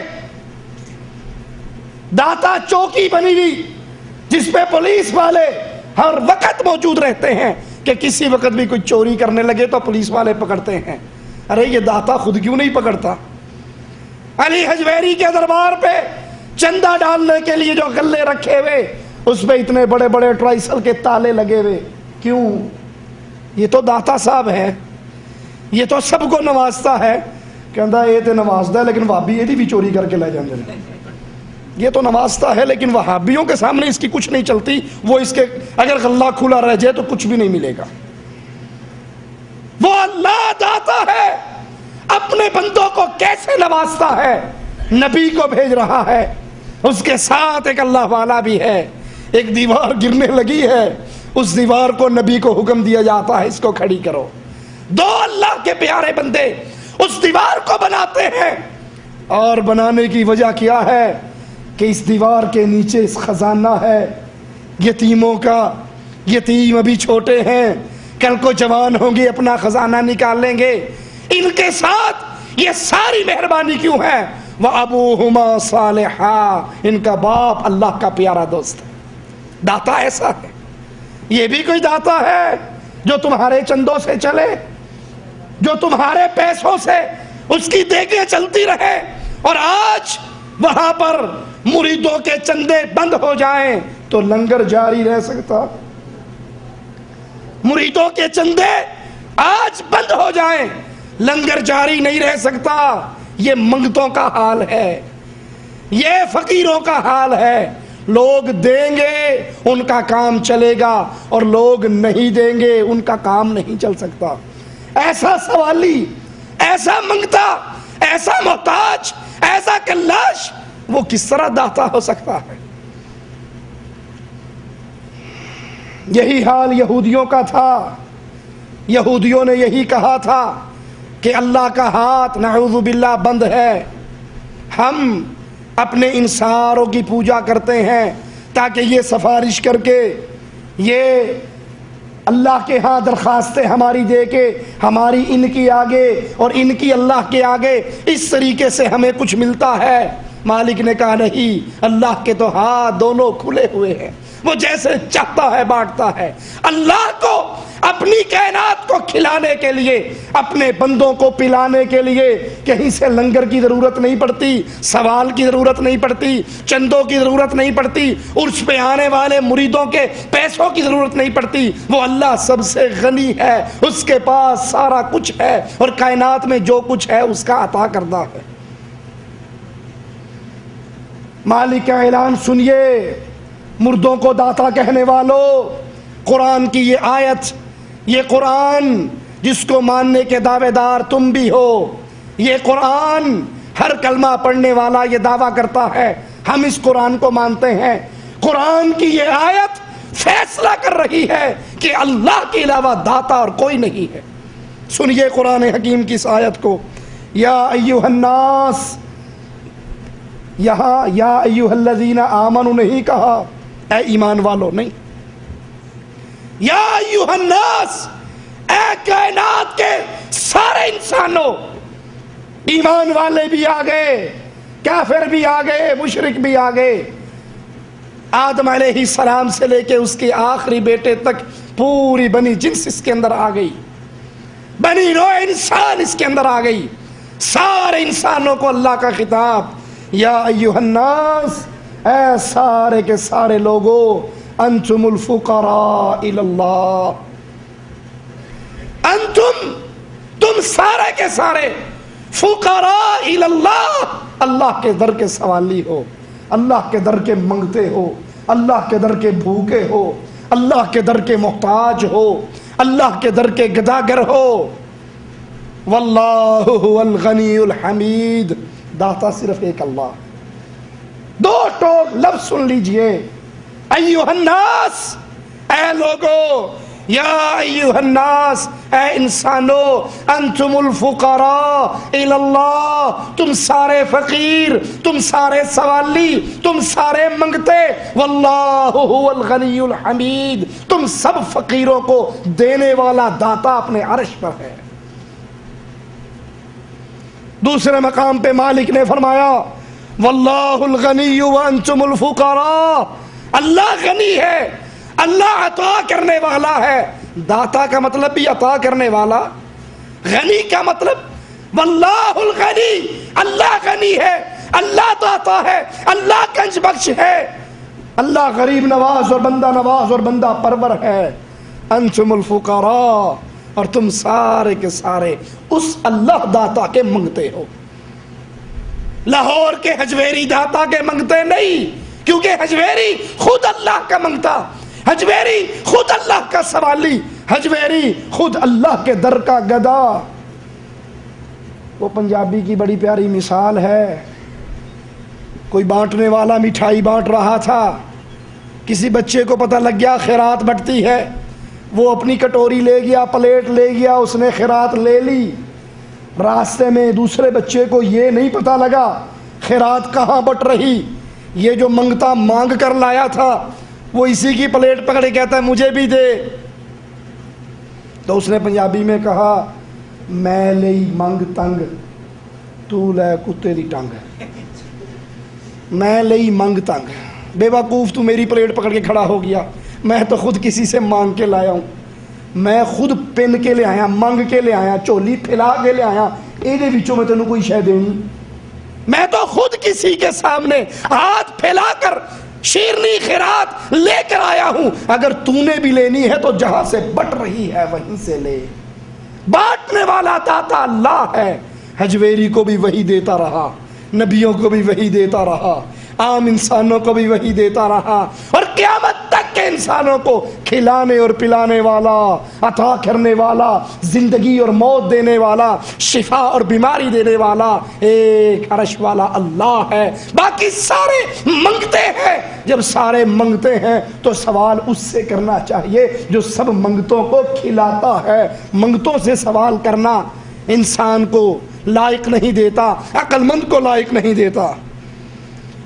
داتا چوکی بنی ہوئی جس پہ پولیس والے ہر وقت موجود رہتے ہیں کہ کسی وقت بھی کوئی چوری کرنے لگے تو پولیس والے پکڑتے ہیں۔ ارے یہ داتا خود کیوں نہیں پکڑتا؟ علی حجویری کے دربار پہ چندہ ڈالنے کے لیے جو غلے رکھے ہوئے اس پہ اتنے بڑے بڑے ٹرائسل کے تالے لگے ہوئے، کیوں؟ یہ تو داتا صاحب ہے، یہ تو سب کو نوازتا ہے۔ کہندا یہ تو نوازتا ہے لیکن وہابی یہ بھی چوری کر کے لے جاندے ہیں۔ یہ تو نوازتا ہے لیکن وہابیوں کے سامنے اس کی کچھ نہیں چلتی، وہ اس کے اگر غلہ کھلا رہ جائے تو کچھ بھی نہیں ملے گا۔ اپنے بندوں کو کیسے نوازتا ہے، نبی کو بھیج رہا ہے، اس کے ساتھ ایک اللہ والا بھی ہے. ایک دیوار گرنے لگی ہے، اس دیوار کو نبی کو حکم دیا جاتا ہے اس کو کھڑی کرو. دو اللہ کے پیارے بندے اس دیوار کو بناتے ہیں، اور بنانے کی وجہ کیا ہے کہ اس دیوار کے نیچے اس خزانہ ہے یتیموں کا. یتیم ابھی چھوٹے ہیں، کل کو جوان ہوں گے، اپنا خزانہ نکال لیں گے. ان کے ساتھ یہ ساری مہربانی کیوں ہے؟ وَأَبُوهُمَا صَالِحًا، ان کا باپ اللہ کا پیارا دوست ہے. داتا ایسا ہے. یہ بھی کوئی داتا ہے جو تمہارے چندوں سے چلے، جو تمہارے پیسوں سے اس کی دیگیں چلتی رہے، اور آج وہاں پر مریدوں کے چندے بند ہو جائیں تو لنگر جاری رہ سکتا؟ مریدوں کے چندے آج بند ہو جائیں، لنگر جاری نہیں رہ سکتا. یہ منگتوں کا حال ہے، یہ فقیروں کا حال ہے. لوگ دیں گے ان کا کام چلے گا، اور لوگ نہیں دیں گے ان کا کام نہیں چل سکتا. ایسا سوالی، ایسا منگتا، ایسا محتاج، ایسا کلاش، وہ کس طرح داتا ہو سکتا ہے؟ یہی حال یہودیوں کا تھا. یہودیوں نے یہی کہا تھا کہ اللہ کا ہاتھ نعوذ باللہ بند ہے. ہم اپنے ان ساروں کی پوجا کرتے ہیں تاکہ یہ سفارش کر کے، یہ اللہ کے ہاں درخواستیں ہماری دے کے ہماری ان کی آگے اور ان کی اللہ کے آگے اس طریقے سے ہمیں کچھ ملتا ہے. مالک نے کہا نہیں، اللہ کے تو ہاتھ دونوں کھلے ہوئے ہیں، وہ جیسے چاہتا ہے بانٹتا ہے. اللہ کو اپنی کائنات کو کھلانے کے لیے، اپنے بندوں کو پلانے کے لیے کہیں سے لنگر کی ضرورت نہیں پڑتی، سوال کی ضرورت نہیں پڑتی، چندوں کی ضرورت نہیں پڑتی، عرس پہ آنے والے مریدوں کے پیسوں کی ضرورت نہیں پڑتی. وہ اللہ سب سے غنی ہے، اس کے پاس سارا کچھ ہے، اور کائنات میں جو کچھ ہے اس کا عطا کردہ ہے. مالک کا اعلان سنیے، مردوں کو داتا کہنے والوں. قرآن کی یہ آیت، یہ قرآن جس کو ماننے کے دعوے دار تم بھی ہو، یہ قرآن ہر کلمہ پڑھنے والا یہ دعویٰ کرتا ہے ہم اس قرآن کو مانتے ہیں. قرآن کی یہ آیت فیصلہ کر رہی ہے کہ اللہ کے علاوہ داتا اور کوئی نہیں ہے. سنیے قرآن حکیم کی اس آیت کو. یا ایھا الناس، یہاں یا ایھا الذین آمنوا نہیں کہا، اے ایمان والو نہیں. یا ایھا الناس، اے کائنات کے سارے انسانوں. ایمان والے بھی آ گئے، کافر بھی آ گئے، مشرک بھی آ گئے. آدم علیہ السلام سے لے کے اس کے آخری بیٹے تک پوری بنی جنس اس کے اندر آ گئی، بنی نوع انسان اس کے اندر آ گئی. سارے انسانوں کو اللہ کا خطاب، یا ایھا الناس، اے سارے کے سارے لوگوں، انتم الفقراء الی اللہ. انتم، تم سارے کے سارے، فقراء الی اللہ، اللہ کے در کے سوالی ہو، اللہ کے در کے منگتے ہو، اللہ کے در کے بھوکے ہو، اللہ کے در کے محتاج ہو، اللہ کے در کے گداگر ہو. واللہ هو الغنی الحمید، داتا صرف ایک اللہ. دو ٹوک لفظ سن لیجئے. ایھا الناس، اے لوگو، یا ایھا الناس، اے انسانو، انتم الفقراء الی اللہ، تم سارے فقیر، تم سارے سوالی، تم سارے منگتے. واللہ هو الغنی الحمید، تم سب فقیروں کو دینے والا داتا اپنے عرش پر ہے. دوسرے مقام پہ مالک نے فرمایا واللہ الغنی وانتم الفقراء، اللہ غنی ہے، اللہ عطا کرنے والا ہے. داتا کا مطلب بھی عطا کرنے والا، غنی کا مطلب واللہ الغنی، اللہ غنی ہے، اللہ داتا ہے، اللہ گنج بخش ہے، اللہ غریب نواز اور بندہ نواز اور بندہ پرور ہے. انتم الفقراء، اور تم سارے کے سارے اس اللہ داتا کے منگتے ہو. لاہور کے حجویری داتا کے منگتے نہیں، کیونکہ حجویری خود اللہ کا منگتا، حجویری خود اللہ کا سوالی، حجویری خود اللہ کے در کا گدا.
وہ پنجابی کی بڑی پیاری مثال ہے. کوئی بانٹنے والا مٹھائی بانٹ رہا تھا, کسی بچے کو پتہ لگ گیا خیرات بٹتی ہے, وہ اپنی کٹوری لے گیا, پلیٹ لے گیا, اس نے خیرات لے لی. راستے میں دوسرے بچے کو یہ نہیں پتہ لگا خیرات کہاں بٹ رہی. یہ جو منگتا مانگ کر لایا تھا وہ اسی کی پلیٹ پکڑے کہتا ہے مجھے بھی دے. تو اس نے پنجابی میں کہا میں لئی منگ تنگ تو لے کتے دی ٹنگ. میں لئی منگ تنگ, بے وقوف تو میری پلیٹ پکڑ کے کھڑا ہو گیا, میں تو خود کسی سے مانگ کے لایا ہوں, میں خود پن کے لے آیا, منگ کے لے آیا, چولی پھیلا کے لے آیا, یہ وچوں میں تینوں کوئی شے دینی. میں تو خود کسی کے سامنے ہاتھ پھیلا کر شیرنی خیرات لے کر آیا ہوں, اگر تو نے بھی لینی ہے تو جہاں سے بٹ رہی ہے وہیں سے لے. بانٹنے والا داتا اللہ ہے. حجویری کو بھی وہی دیتا رہا, نبیوں کو بھی وہی دیتا رہا, عام انسانوں کو بھی وہی دیتا رہا, اور قیامت تک کے انسانوں کو کھلانے اور پلانے والا, عطا کرنے والا, زندگی اور موت دینے والا, شفا اور بیماری دینے والا ایک عرش والا اللہ ہے. باقی سارے منگتے ہیں. جب سارے منگتے ہیں تو سوال اس سے کرنا چاہیے جو سب منگتوں کو کھلاتا ہے. منگتوں سے سوال کرنا انسان کو لائق نہیں دیتا, عقل مند کو لائق نہیں دیتا.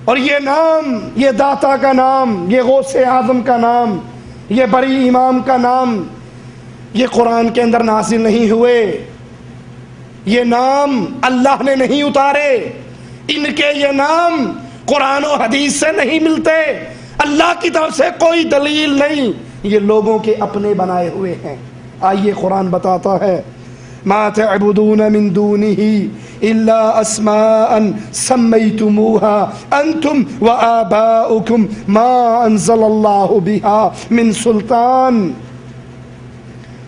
اور یہ نام, یہ داتا کا نام, یہ غوث اعظم کا نام, یہ بری امام کا نام, یہ قرآن کے اندر نازل نہیں ہوئے. یہ نام اللہ نے نہیں اتارے. ان کے یہ نام قرآن و حدیث سے نہیں ملتے, اللہ کی طرف سے کوئی دلیل نہیں, یہ لوگوں کے اپنے بنائے ہوئے ہیں. آئیے قرآن بتاتا ہے ما تعبدون من دونه الا اسماء سميتموها انتم وآباؤكم ما انزل الله بها من سلطان.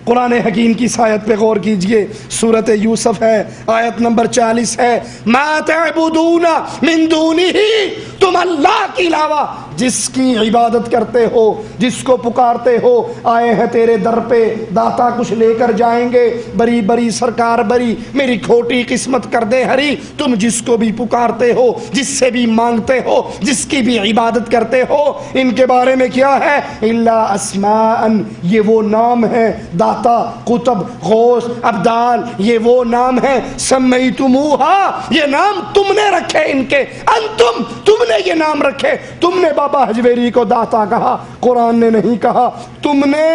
قرآن حکیم کی اس آیت پہ غور کیجئے, سورۃ یوسف ہے, آیت نمبر 40 ہے. ما تعبدون من دونه, تم اللہ کے علاوہ جس کی عبادت کرتے ہو, جس کو پکارتے ہو, آئے ہیں تیرے در پہ, داتا کچھ لے کر جائیں گے, بری بری سرکار بری, میری کھوٹی قسمت کر دے ہری. تم جس کو بھی پکارتے ہو, جس سے بھی مانگتے ہو, جس کی بھی عبادت کرتے ہو, ان کے بارے میں کیا ہے؟ الا اسماء, یہ وہ نام ہے, داتا, قطب, غوث, ابدال, یہ وہ نام ہے. سمیتموہا, یہ نام تم نے رکھے ان کے. انتم, تم نے یہ نام رکھے. تم نے بابا حجویری کو داتا کہا, قرآن نے نہیں کہا. تم نے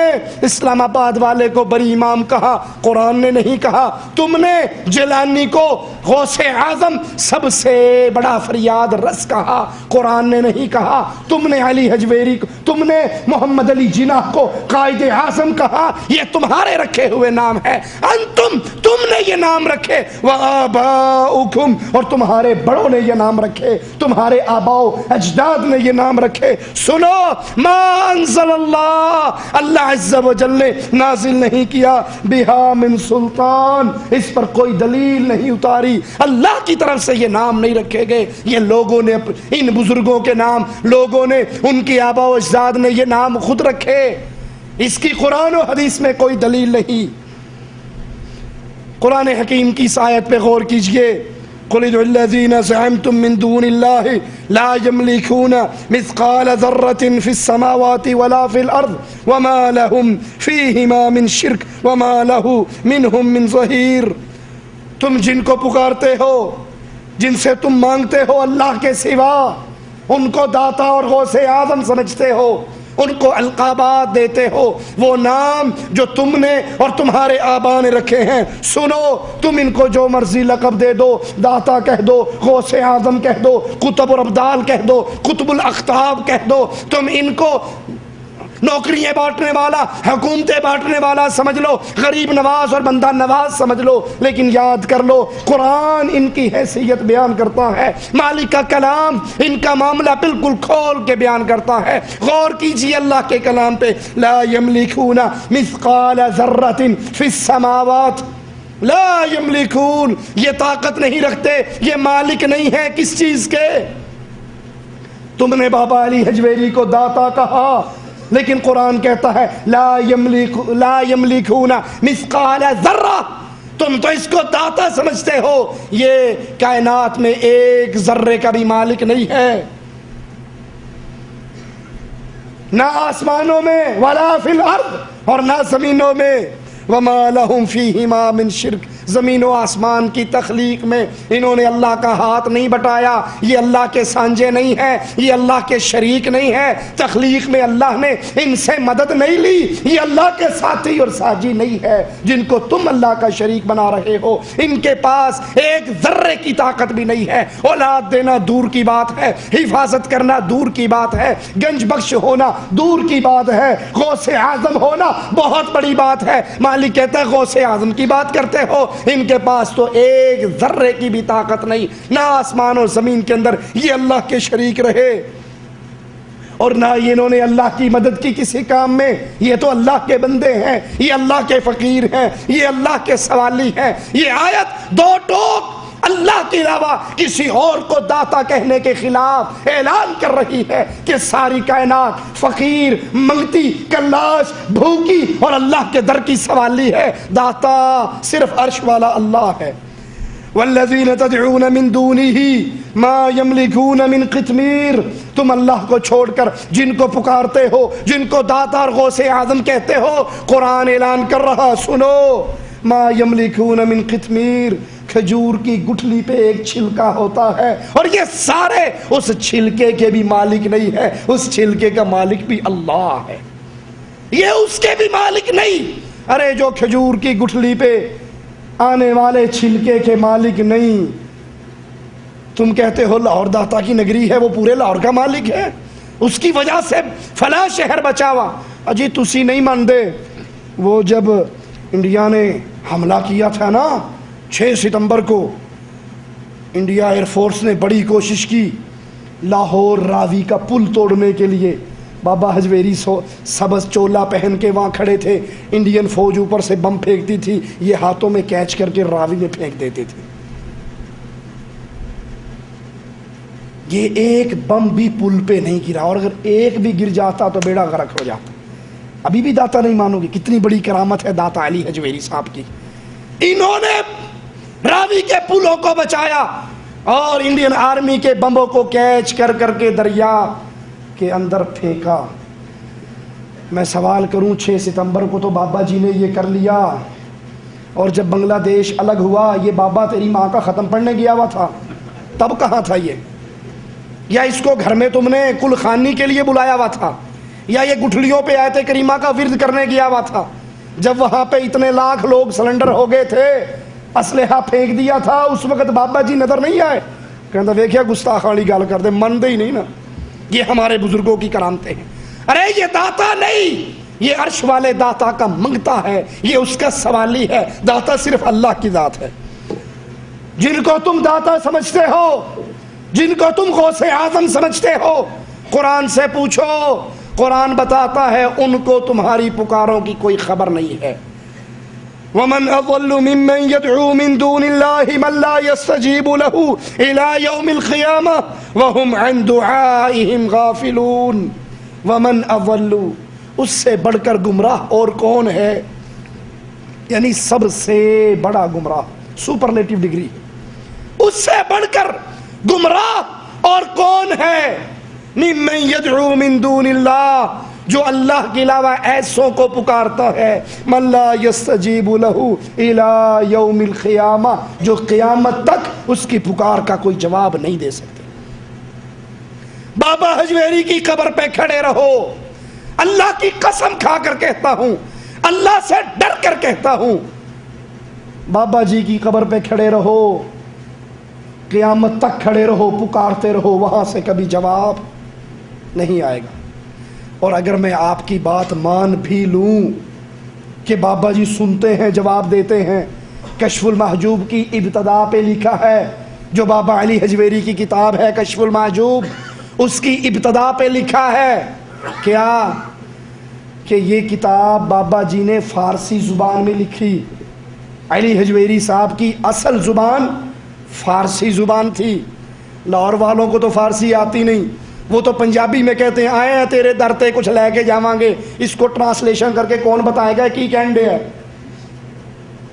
اسلام آباد والے کو بری امام کہا, قرآن نے نہیں کہا. تم نے جیلانی کو غوث اعظم سب سے بڑا فریاد رس کہا, قرآن نے نہیں کہا. تم نے علی حجویری کو, تم نے محمد علی جناح کو قائد اعظم کہا, یہ تمہارے رکھے ہوئے نام ہے. انتم, تم نے یہ نام رکھے. وآباؤکم, اور تمہارے بڑوں نے یہ نام رکھے, تمہارے آباؤ اجداد نے یہ نام رکھے. سنو, ما انزل اللہ, اللہ عز و جل نے نازل نہیں کیا, بہا من سلطان, اس پر کوئی دلیل نہیں اتاری. اللہ کی طرف سے یہ نام نہیں رکھے گئے, یہ لوگوں نے, ان بزرگوں کے نام لوگوں نے, ان کی آباء و اجداد نے یہ نام خود رکھے. اس کی قرآن و حدیث میں کوئی دلیل نہیں. قرآن حکیم کی اس آیت پہ غور کیجئے. قل ادعوا الذين زعمتم من دون الله لا يملكون مثقال ذرة في السماوات ولا في الأرض وما لهم فيهما من شرك وما له منهم من ظهير. تم جن کو پکارتے ہو, جن سے تم مانگتے ہو اللہ کے سوا, ان کو داتا اور غوث اعظم سمجھتے ہو, ان کو القابات دیتے ہو, وہ نام جو تم نے اور تمہارے آبا نے رکھے ہیں. سنو, تم ان کو جو مرضی لقب دے دو, داتا کہہ دو, غوث اعظم کہہ دو, قطب اور ابدال کہہ دو, قطب الاقطاب کہہ دو, تم ان کو نوکریاں بانٹنے والا, حکومتیں بانٹنے والا سمجھ لو, غریب نواز اور بندہ نواز سمجھ لو, لیکن یاد کر لو قرآن ان کی حیثیت بیان کرتا ہے, مالک کا کلام ان کا معاملہ بالکل کھول کے بیان کرتا ہے. غور کیجیے اللہ کے کلام پہ. لا یملکون مثقال ذرۃ فی السماوات, لا یملکون, یہ طاقت نہیں رکھتے, یہ مالک نہیں ہے کس چیز کے. تم نے بابا علی حجویری کو داتا کہا, لیکن قرآن کہتا ہے لا یملکون مثقال ذرہ, تم تو اس کو داتا سمجھتے ہو، یہ کائنات میں ایک ذرے کا بھی مالک نہیں ہے، نہ آسمانوں میں ولا فی الارض، اور نہ زمینوں میں، وما لہم فیہما من شرک، زمین و آسمان کی تخلیق میں انہوں نے اللہ کا ہاتھ نہیں بٹایا، یہ اللہ کے سانجے نہیں ہیں، یہ اللہ کے شریک نہیں ہے، تخلیق میں اللہ نے ان سے مدد نہیں لی، یہ اللہ کے ساتھی اور ساجی نہیں ہے جن کو تم اللہ کا شریک بنا رہے ہو، ان کے پاس ایک ذرے کی طاقت بھی نہیں ہے، اولاد دینا دور کی بات ہے، حفاظت کرنا دور کی بات ہے، گنج بخش ہونا دور کی بات ہے، غوث اعظم ہونا بہت بڑی بات ہے۔ مالک کہتا ہے غوث اعظم کی بات کرتے ہو، ان کے پاس تو ایک ذرے کی بھی طاقت نہیں، نہ آسمان اور زمین کے اندر یہ اللہ کے شریک رہے، اور نہ انہوں نے اللہ کی مدد کی کسی کام میں، یہ تو اللہ کے بندے ہیں، یہ اللہ کے فقیر ہیں، یہ اللہ کے سوالی ہیں۔ یہ آیت دو ٹوک اللہ کے علاوہ کسی اور کو داتا کہنے کے خلاف اعلان کر رہی ہے کہ ساری کائنات فقیر، منگتی، کلاش، بھوکی اور اللہ کے در کی سوالی ہے، داتا صرف عرش والا اللہ ہے۔ والذین تدعون من دونہ ما یملکون من قطمیر، تم اللہ کو چھوڑ کر جن کو پکارتے ہو، جن کو داتا اور غوث اعظم کہتے ہو، قرآن اعلان کر رہا، سنو، ما یملکون من قطمیر، کھجور کی گٹھلی پہ ایک چھلکا ہوتا ہے، اور یہ سارے اس چھلکے کے بھی مالک نہیں ہے، اس چھلکے کا مالک بھی اللہ ہے، یہ اس کے بھی مالک نہیں۔ ارے جو کھجور کی گٹھلی پہ آنے والے چھلکے کے مالک نہیں، تم کہتے ہو لاہور داتا کی نگری ہے، وہ پورے لاہور کا مالک ہے، اس کی وجہ سے فلاں شہر بچا ہوا۔ اجی تسی نہیں مانتے، وہ جب انڈیا نے حملہ کیا تھا نا 6 ستمبر کو، انڈیا ایئر فورس نے بڑی کوشش کی لاہور راوی کا پل توڑنے کے لیے، بابا حجویری سبز چولا پہن کے وہاں کھڑے تھے، انڈین فوج اوپر سے بم پھینکتی تھی، یہ ہاتھوں میں کیچ کر کے راوی میں پھینک دیتے تھے۔ یہ ایک بم بھی پل پہ نہیں گرا، اور اگر ایک بھی گر جاتا تو بیڑا غرق ہو جاتا۔ ابھی بھی داتا نہیں مانو گے، کتنی بڑی کرامت ہے داتا علی حجویری صاحب کی، انہوں نے راوی کے پلوں کو بچایا اور انڈین آرمی کے بموں کو کیچ کر کر کے دریا کے اندر پھینکا۔ میں سوال کروں 6 ستمبر کو تو بابا جی نے یہ کر لیا، اور جب بنگلہ دیش الگ ہوا یہ بابا تیری ماں کا ختم پڑھنے گیا ہوا تھا، تب کہاں تھا یہ؟ یا اس کو گھر میں تم نے کل خانی کے لیے بلایا ہوا تھا، یا یہ گٹھلیوں پہ آیت کریمہ کا ورد کرنے گیا ہوا تھا؟ جب وہاں پہ اتنے لاکھ لوگ سلنڈر ہو گئے تھے، اسلحہ پھینک دیا تھا، اس وقت بابا جی نظر نہیں آئے؟ کہتا ویکھیا گستاخانی گال کر دے، من دے ہی نہیں نا، یہ ہمارے بزرگوں کی کرامتیں ہیں۔ ارے یہ داتا نہیں، یہ عرش والے داتا کا منگتا ہے، یہ اس کا سوالی ہے، داتا صرف اللہ کی ذات ہے۔ جن کو تم داتا سمجھتے ہو، جن کو تم غوث اعظم سمجھتے ہو، قرآن سے پوچھو، قرآن بتاتا ہے ان کو تمہاری پکاروں کی کوئی خبر نہیں ہے۔ وَمَنْ أَضَلُّ مِمَّنْ يَدْعُو مِن دُونِ اللَّهِ مَنْ لَا يَسْتَجِيبُ لَهُ إِلَى يَوْمِ الْقِيَامَةِ وَهُمْ عَنْ دُعَائِهِمْ غَافِلُونَ۔ وَمَنْ أَضَلُّ، اس سے بڑھ کر گمراہ اور کون ہے؟ یعنی سب سے بڑا گمراہ، سپرلیٹو ڈگری، اس سے بڑھ کر گمراہ اور کون ہے؟ مِمَّن يَدْعُو مِن دُونِ اللَّهِ، جو اللہ کے علاوہ ایسوں کو پکارتا ہے، من لا یستجیب لہ الی یوم القیامہ، جو قیامت تک اس کی پکار کا کوئی جواب نہیں دے سکتے۔ بابا حجویری کی قبر پہ کھڑے رہو، اللہ کی قسم کھا کر کہتا ہوں، اللہ سے ڈر کر کہتا ہوں، بابا جی کی قبر پہ کھڑے رہو، قیامت تک کھڑے رہو، پکارتے رہو، وہاں سے کبھی جواب نہیں آئے گا۔ اور اگر میں آپ کی بات مان بھی لوں کہ بابا جی سنتے ہیں، جواب دیتے ہیں، کشف المحجوب کی ابتدا پہ لکھا ہے، جو بابا علی حجویری کی کتاب ہے کشف المحجوب، اس کی ابتدا پہ لکھا ہے کیا؟ کہ یہ کتاب بابا جی نے فارسی زبان میں لکھی۔ علی حجویری صاحب کی اصل زبان فارسی زبان تھی، لاہور والوں کو تو فارسی آتی نہیں، وہ تو پنجابی میں کہتے ہیں آئے ہیں تیرے در تے کچھ لے کے جاواں گے، اس کو ٹرانسلیشن کر کے کون بتائے گا کی کہن دے ہے؟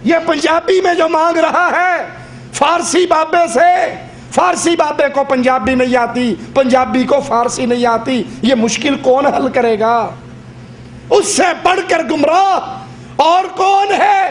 یہ پنجابی میں جو مانگ رہا ہے فارسی بابے سے، فارسی بابے کو پنجابی نہیں آتی، پنجابی کو فارسی نہیں آتی، یہ مشکل کون حل کرے گا؟ اس سے بڑھ کر گمراہ اور کون ہے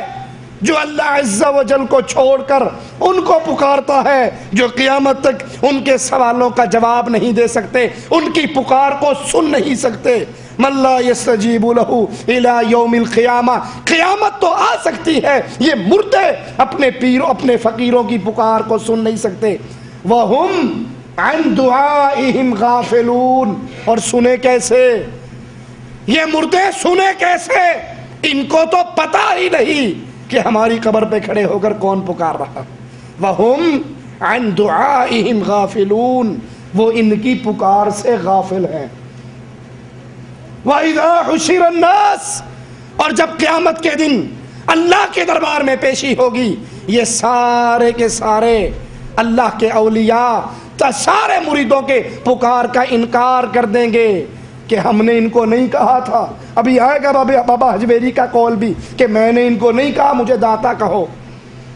جو اللہ عز و جل کو چھوڑ کر ان کو پکارتا ہے جو قیامت تک ان کے سوالوں کا جواب نہیں دے سکتے، ان کی پکار کو سن نہیں سکتے۔ من لا یستجیب لہ الی یوم القیامہ، قیامت تو آ سکتی ہے، یہ مردے اپنے پیروں اپنے فقیروں کی پکار کو سن نہیں سکتے۔ وَهُمْ عَنْ دُعَائِهِمْ غَافِلُونَ، اور سنے کیسے؟ یہ مردے سنے کیسے؟ ان کو تو پتہ ہی نہیں کہ ہماری قبر پہ کھڑے ہو کر کون پکار رہا۔ وَهُمْ عَنْ دُعَائِهِمْ غَافِلُونَ، وہ ان کی پکار سے غافل ہیں۔ وَإِذَا حُشِرَ النَّاسِ، اور جب قیامت کے دن اللہ کے دربار میں پیشی ہوگی، یہ سارے کے سارے اللہ کے اولیاء سارے مریدوں کے پکار کا انکار کر دیں گے کہ ہم نے ان کو نہیں کہا تھا۔ ابھی آئے گا بابا حجویری کا قول بھی کہ میں نے ان کو نہیں کہا مجھے داتا کہو،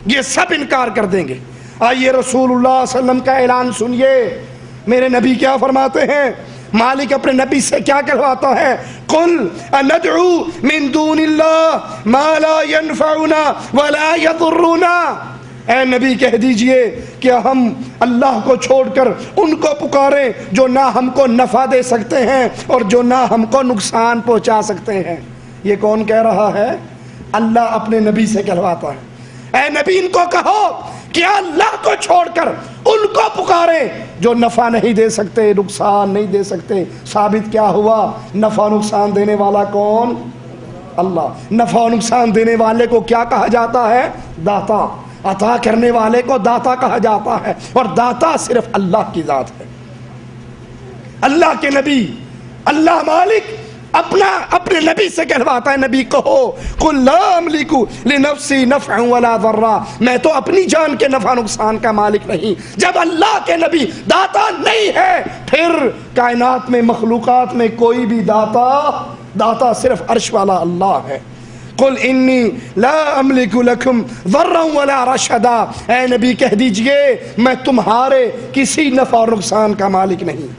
یہ سب انکار کر دیں گے۔ آئیے رسول اللہ صلی اللہ علیہ وسلم کا اعلان سنیے، میرے نبی کیا فرماتے ہیں؟ مالک اپنے نبی سے کیا کہواتا ہے؟ قل اندعو من دون اللہ ما لا ينفعنا ولا يضرنا، اے نبی کہہ دیجئے کہ ہم اللہ کو چھوڑ کر ان کو پکاریں جو نہ ہم کو نفع دے سکتے ہیں اور جو نہ ہم کو نقصان پہنچا سکتے ہیں۔ یہ کون کہہ رہا ہے؟ اللہ اپنے نبی سے کہلواتا ہے، اے نبی ان کو کہو کہ اللہ کو چھوڑ کر ان کو پکاریں جو نفع نہیں دے سکتے، نقصان نہیں دے سکتے۔ ثابت کیا ہوا؟ نفع نقصان دینے والا کون؟ اللہ۔ نفع نقصان دینے والے کو کیا کہا جاتا ہے؟ داتا۔ عطا کرنے والے کو داتا کہا جاتا ہے، اور داتا صرف اللہ کی ذات ہے۔ اللہ کے نبی، اللہ مالک اپنے نبی سے کہلواتا ہے، نبی کہو قل لا املک لنفسی نفعا ولا ضرا، میں تو اپنی جان کے نفع نقصان کا مالک نہیں۔ جب اللہ کے نبی داتا نہیں ہے، پھر کائنات میں مخلوقات میں کوئی بھی داتا صرف عرش والا اللہ ہے۔ قل انی لا املک لکم ضرا ولا رشدا، اے نبی کہہ دیجئے میں تمہارے کسی نفع اور نقصان کا مالک نہیں۔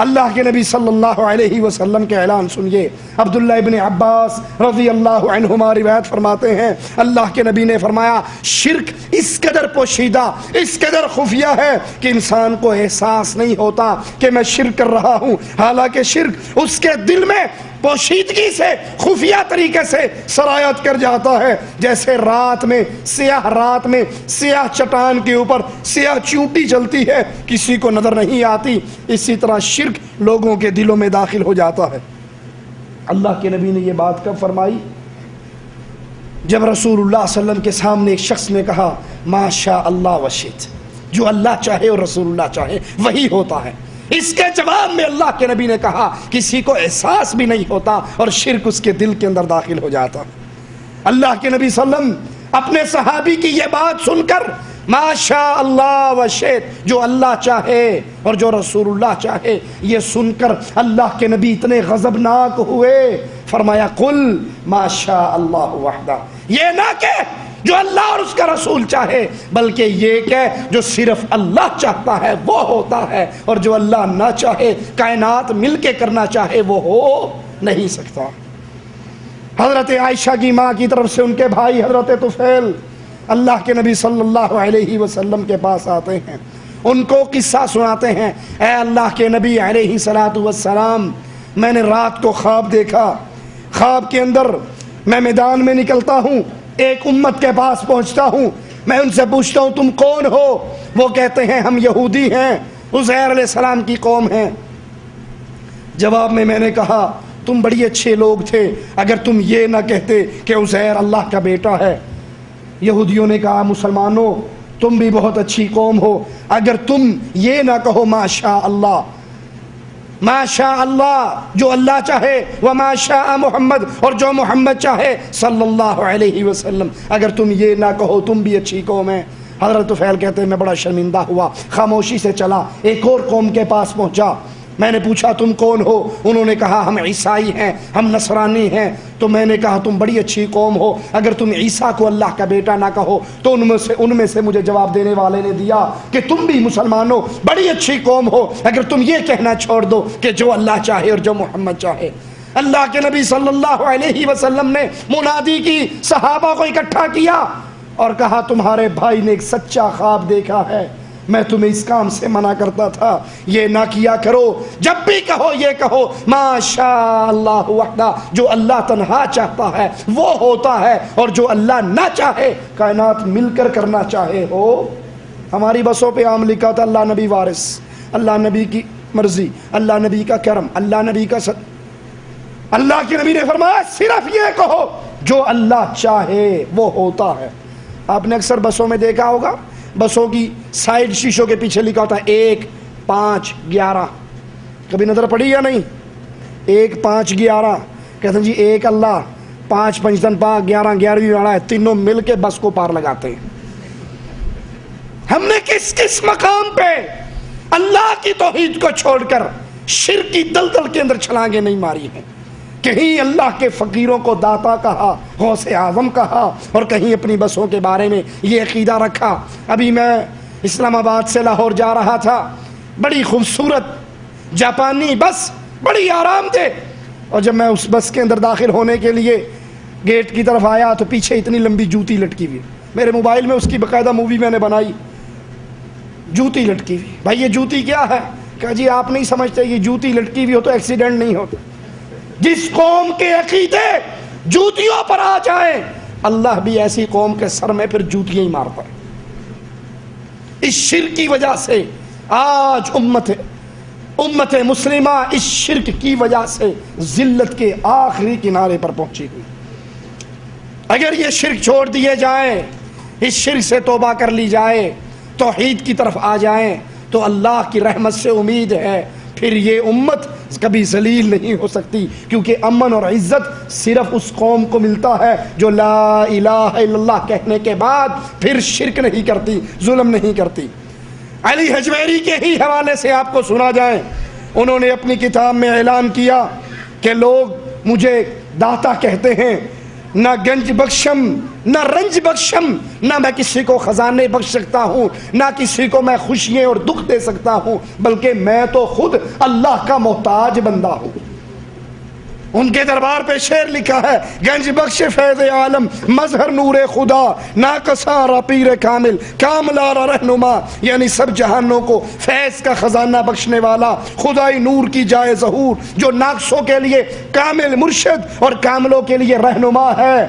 اللہ کے نبی صلی اللہ علیہ وسلم کے اعلان سنیے۔ عبداللہ ابن عباس رضی اللہ عنہما روایت فرماتے ہیں، اللہ کے نبی نے فرمایا شرک اس قدر پوشیدہ، اس قدر خفیہ ہے کہ انسان کو احساس نہیں ہوتا کہ میں شرک کر رہا ہوں، حالانکہ شرک اس کے دل میں پوشیدگی سے خفیہ طریقے سے سرایت کر جاتا ہے، جیسے رات میں سیاہ چٹان کے اوپر سیاہ چونٹی چلتی ہے، کسی کو نظر نہیں آتی، اسی طرح شرک لوگوں کے دلوں میں داخل ہو جاتا ہے۔ اللہ کے نبی نے یہ بات کب فرمائی؟ جب رسول اللہ صلی اللہ علیہ وسلم کے سامنے ایک شخص نے کہا ما شاء اللہ وشئت، جو اللہ چاہے اور رسول اللہ چاہے وہی ہوتا ہے۔ اس کے جواب میں اللہ کے نبی نے کہا کسی کو احساس بھی نہیں ہوتا اور شرک اس کے دل کے اندر داخل ہو جاتا۔ اللہ کے نبی صلی اللہ علیہ وسلم اپنے صحابی کی یہ بات سن کر ما شاء اللہ وشئت، جو اللہ چاہے اور جو رسول اللہ چاہے، یہ سن کر اللہ کے نبی اتنے غضبناک ہوئے، فرمایا قل ما شاء اللہ وحدہ، یہ نہ کہ جو اللہ اور اس کا رسول چاہے، بلکہ یہ کہ جو صرف اللہ چاہتا ہے وہ ہوتا ہے، اور جو اللہ نہ چاہے کائنات مل کے کرنا چاہے وہ ہو نہیں سکتا۔ حضرت عائشہ کی ماں کی طرف سے ان کے بھائی حضرت طفیل اللہ کے نبی صلی اللہ علیہ وسلم کے پاس آتے ہیں، ان کو قصہ سناتے ہیں، اے اللہ کے نبی علیہ الصلوۃ والسلام، میں نے رات کو خواب دیکھا، خواب کے اندر میں میدان میں نکلتا ہوں، ایک امت کے پاس پہنچتا ہوں، میں ان سے پوچھتا ہوں تم کون ہو؟ وہ کہتے ہیں ہم یہودی ہیں، عزیر علیہ السلام کی قوم ہیں۔ جواب میں نے کہا تم بڑی اچھے لوگ تھے اگر تم یہ نہ کہتے کہ عزیر اللہ کا بیٹا ہے۔ یہودیوں نے کہا مسلمانوں تم بھی بہت اچھی قوم ہو اگر تم یہ نہ کہو ما شاء اللہ، ما شاء اللہ جو اللہ چاہے، وما شاء محمد اور جو محمد چاہے صلی اللہ علیہ وسلم، اگر تم یہ نہ کہو تم بھی اچھی قوم ہے۔ حضرت طفیل کہتے ہیں میں بڑا شرمندہ ہوا، خاموشی سے چلا، ایک اور قوم کے پاس پہنچا، میں نے پوچھا تم کون ہو؟ انہوں نے کہا ہم عیسائی ہیں، ہم نصرانی ہیں۔ تو میں نے کہا تم بڑی اچھی قوم ہو، اگر تم عیسیٰ کو اللہ کا بیٹا نہ کہو تو ان میں سے مجھے جواب دینے والے نے دیا کہ تم بھی مسلمان ہو، بڑی اچھی قوم ہو اگر تم یہ کہنا چھوڑ دو کہ جو اللہ چاہے اور جو محمد چاہے۔ اللہ کے نبی صلی اللہ علیہ وسلم نے منادی کی، صحابہ کو اکٹھا کیا اور کہا تمہارے بھائی نے ایک سچا خواب دیکھا ہے، میں تمہیں اس کام سے منع کرتا تھا، یہ نہ کیا کرو، جب بھی کہو یہ کہو ما شاء اللہ وحدہ، جو اللہ تنہا چاہتا ہے وہ ہوتا ہے، اور جو اللہ نہ چاہے کائنات مل کر کرنا چاہے ہو۔ ہماری بسوں پہ عام لکھا تھا اللہ نبی وارث، اللہ نبی کی مرضی، اللہ نبی کا کرم، اللہ نبی کا اللہ کے نبی نے فرمایا صرف یہ کہو جو اللہ چاہے وہ ہوتا ہے۔ آپ نے اکثر بسوں میں دیکھا ہوگا، بسوں کی سائیڈ شیشوں کے پیچھے لکھا ہوتا ہے 1 5 11، کبھی نظر پڑی یا نہیں؟ 1 5 11 کہتے ہیں جی 1 اللہ، 5 پنجتن پاک، 11 11ویں والا ہے، تینوں مل کے بس کو پار لگاتے ہیں۔ ہم نے کس کس مقام پہ اللہ کی توحید کو چھوڑ کر شرک کی دلدل کے اندر چھلانگیں نہیں ماری ہیں؟ کہیں اللہ کے فقیروں کو داتا کہا، غوث اعظم کہا، اور کہیں اپنی بسوں کے بارے میں یہ عقیدہ رکھا۔ ابھی میں اسلام آباد سے لاہور جا رہا تھا، بڑی خوبصورت جاپانی بس، بڑی آرام دہ، اور جب میں اس بس کے اندر داخل ہونے کے لیے گیٹ کی طرف آیا تو پیچھے اتنی لمبی جوتی لٹکی ہوئی، میرے موبائل میں اس کی باقاعدہ مووی میں نے بنائی، جوتی لٹکی ہوئی۔ بھائی یہ جوتی کیا ہے؟ کہا جی آپ نہیں سمجھتے، یہ جوتی لٹکی ہوئی ہو تو ایکسیڈنٹ نہیں ہوتا۔ جس قوم کے عقیدے جوتیوں پر آ جائیں، اللہ بھی ایسی قوم کے سر میں پھر جوتیاں ہی مارتا ہے۔ اس شرک کی وجہ سے آج امت مسلمہ اس شرک کی وجہ سے ذلت کے آخری کنارے پر پہنچی ہوئی۔ اگر یہ شرک چھوڑ دیے جائیں، اس شرک سے توبہ کر لی جائے، توحید کی طرف آ جائیں، تو اللہ کی رحمت سے امید ہے پھر یہ امت کبھی ذلیل نہیں ہو سکتی، کیونکہ امن اور عزت صرف اس قوم کو ملتا ہے جو لا الہ الا اللہ کہنے کے بعد پھر شرک نہیں کرتی، ظلم نہیں کرتی۔ علی حجویری کے ہی حوالے سے آپ کو سنا جائے، انہوں نے اپنی کتاب میں اعلان کیا کہ لوگ مجھے داتا کہتے ہیں، نہ گنج بخشم نہ رنج بخشم، نہ میں کسی کو خزانے بخش سکتا ہوں، نہ کسی کو میں خوشیاں اور دکھ دے سکتا ہوں، بلکہ میں تو خود اللہ کا محتاج بندہ ہوں۔ ان کے دربار پہ شعر لکھا ہے، گنج بخش فیض عالم مظہر نور خدا، ناقصارا پیر کامل کاملارا رہنما، یعنی سب جہانوں کو فیض کا خزانہ بخشنے والا، خدائی نور کی جائے ظہور، جو ناقصوں کے لیے کامل مرشد اور کاملوں کے لیے رہنما ہے۔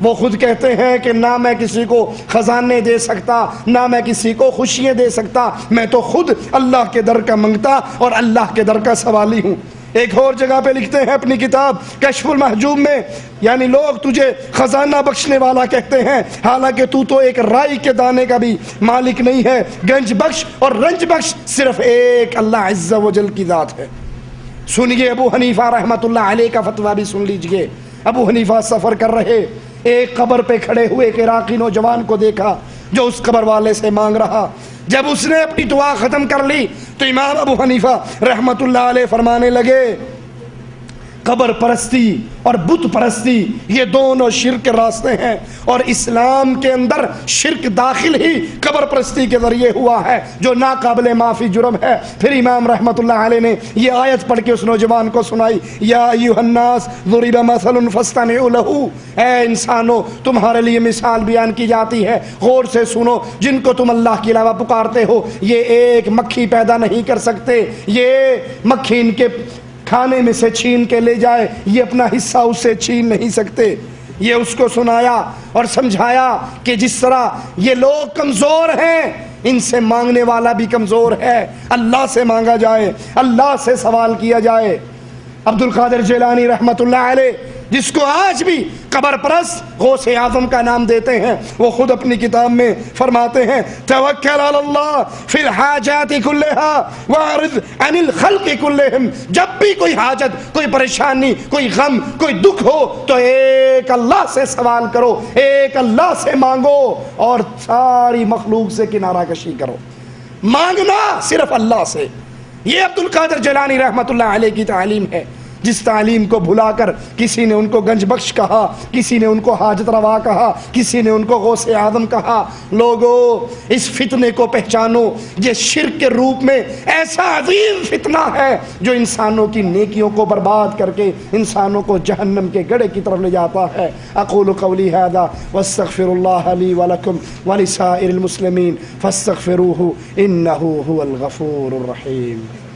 وہ خود کہتے ہیں کہ نہ میں کسی کو خزانے دے سکتا، نہ میں کسی کو خوشیاں دے سکتا، میں تو خود اللہ کے در کا منگتا اور اللہ کے در کا سوالی ہوں۔ ایک اور جگہ پہ لکھتے ہیں اپنی کتاب کشف المحجوب میں، یعنی لوگ تجھے خزانہ بخشنے والا کہتے ہیں، حالانکہ تو ایک رائی کے دانے کا بھی مالک نہیں ہے۔ گنج بخش اور رنج بخش صرف ایک اللہ عز و جل کی ذات ہے۔ سنیے ابو حنیفہ رحمۃ اللہ علیہ کا فتویٰ بھی سن لیجئے۔ ابو حنیفہ سفر کر رہے، ایک قبر پہ کھڑے ہوئے ایک عراقی نوجوان کو دیکھا جو اس قبر والے سے مانگ رہا۔ جب اس نے اپنی دعا ختم کر لی تو امام ابو حنیفہ رحمت اللہ علیہ فرمانے لگے، قبر پرستی اور بت پرستی یہ دونوں شرک کے راستے ہیں، اور اسلام کے اندر شرک داخل ہی قبر پرستی کے ذریعے ہوا ہے جو ناقابل معافی جرم ہے۔ پھر امام رحمت اللہ علیہ نے یہ آیت پڑھ کے اس نوجوان کو سنائی، یا ایھا الناس ضرب مثل فاستمعوا لہ، اے انسانوں تمہارے لیے مثال بیان کی جاتی ہے، غور سے سنو، جن کو تم اللہ کے علاوہ پکارتے ہو یہ ایک مکھی پیدا نہیں کر سکتے، یہ مکھی ان کے کھانے میں سے چھین کے لے جائے یہ اپنا حصہ اس سے چھین نہیں سکتے۔ یہ اس کو سنایا اور سمجھایا کہ جس طرح یہ لوگ کمزور ہیں، ان سے مانگنے والا بھی کمزور ہے، اللہ سے مانگا جائے، اللہ سے سوال کیا جائے۔ عبد القادر جیلانی رحمت اللہ علیہ، جس کو آج بھی قبر پرست غوث اعظم کا نام دیتے ہیں، وہ خود اپنی کتاب میں فرماتے ہیں، توکل علی اللہ فی الحاجات کلھا واعرض عن الخلق کلھم، جب بھی کوئی حاجت، کوئی پریشانی، کوئی غم، کوئی دکھ ہو تو ایک اللہ سے سوال کرو، ایک اللہ سے مانگو اور ساری مخلوق سے کنارہ کشی کرو۔ مانگنا صرف اللہ سے، یہ عبد القادر جیلانی رحمت اللہ علیہ کی تعلیم ہے، جس تعلیم کو بھلا کر کسی نے ان کو گنج بخش کہا، کسی نے ان کو حاجت روا کہا، کسی نے ان کو غوث اعظم کہا۔ لوگو اس فتنے کو پہچانو، یہ شرک کے روپ میں ایسا عظیم فتنہ ہے جو انسانوں کی نیکیوں کو برباد کر کے انسانوں کو جہنم کے گڑھے کی طرف لے جاتا ہے۔ اقول قولی ھذا واستغفر اللہ لی ولکم ولسائر المسلمین فاستغفروہ انہ ھو الغفور الرحیم۔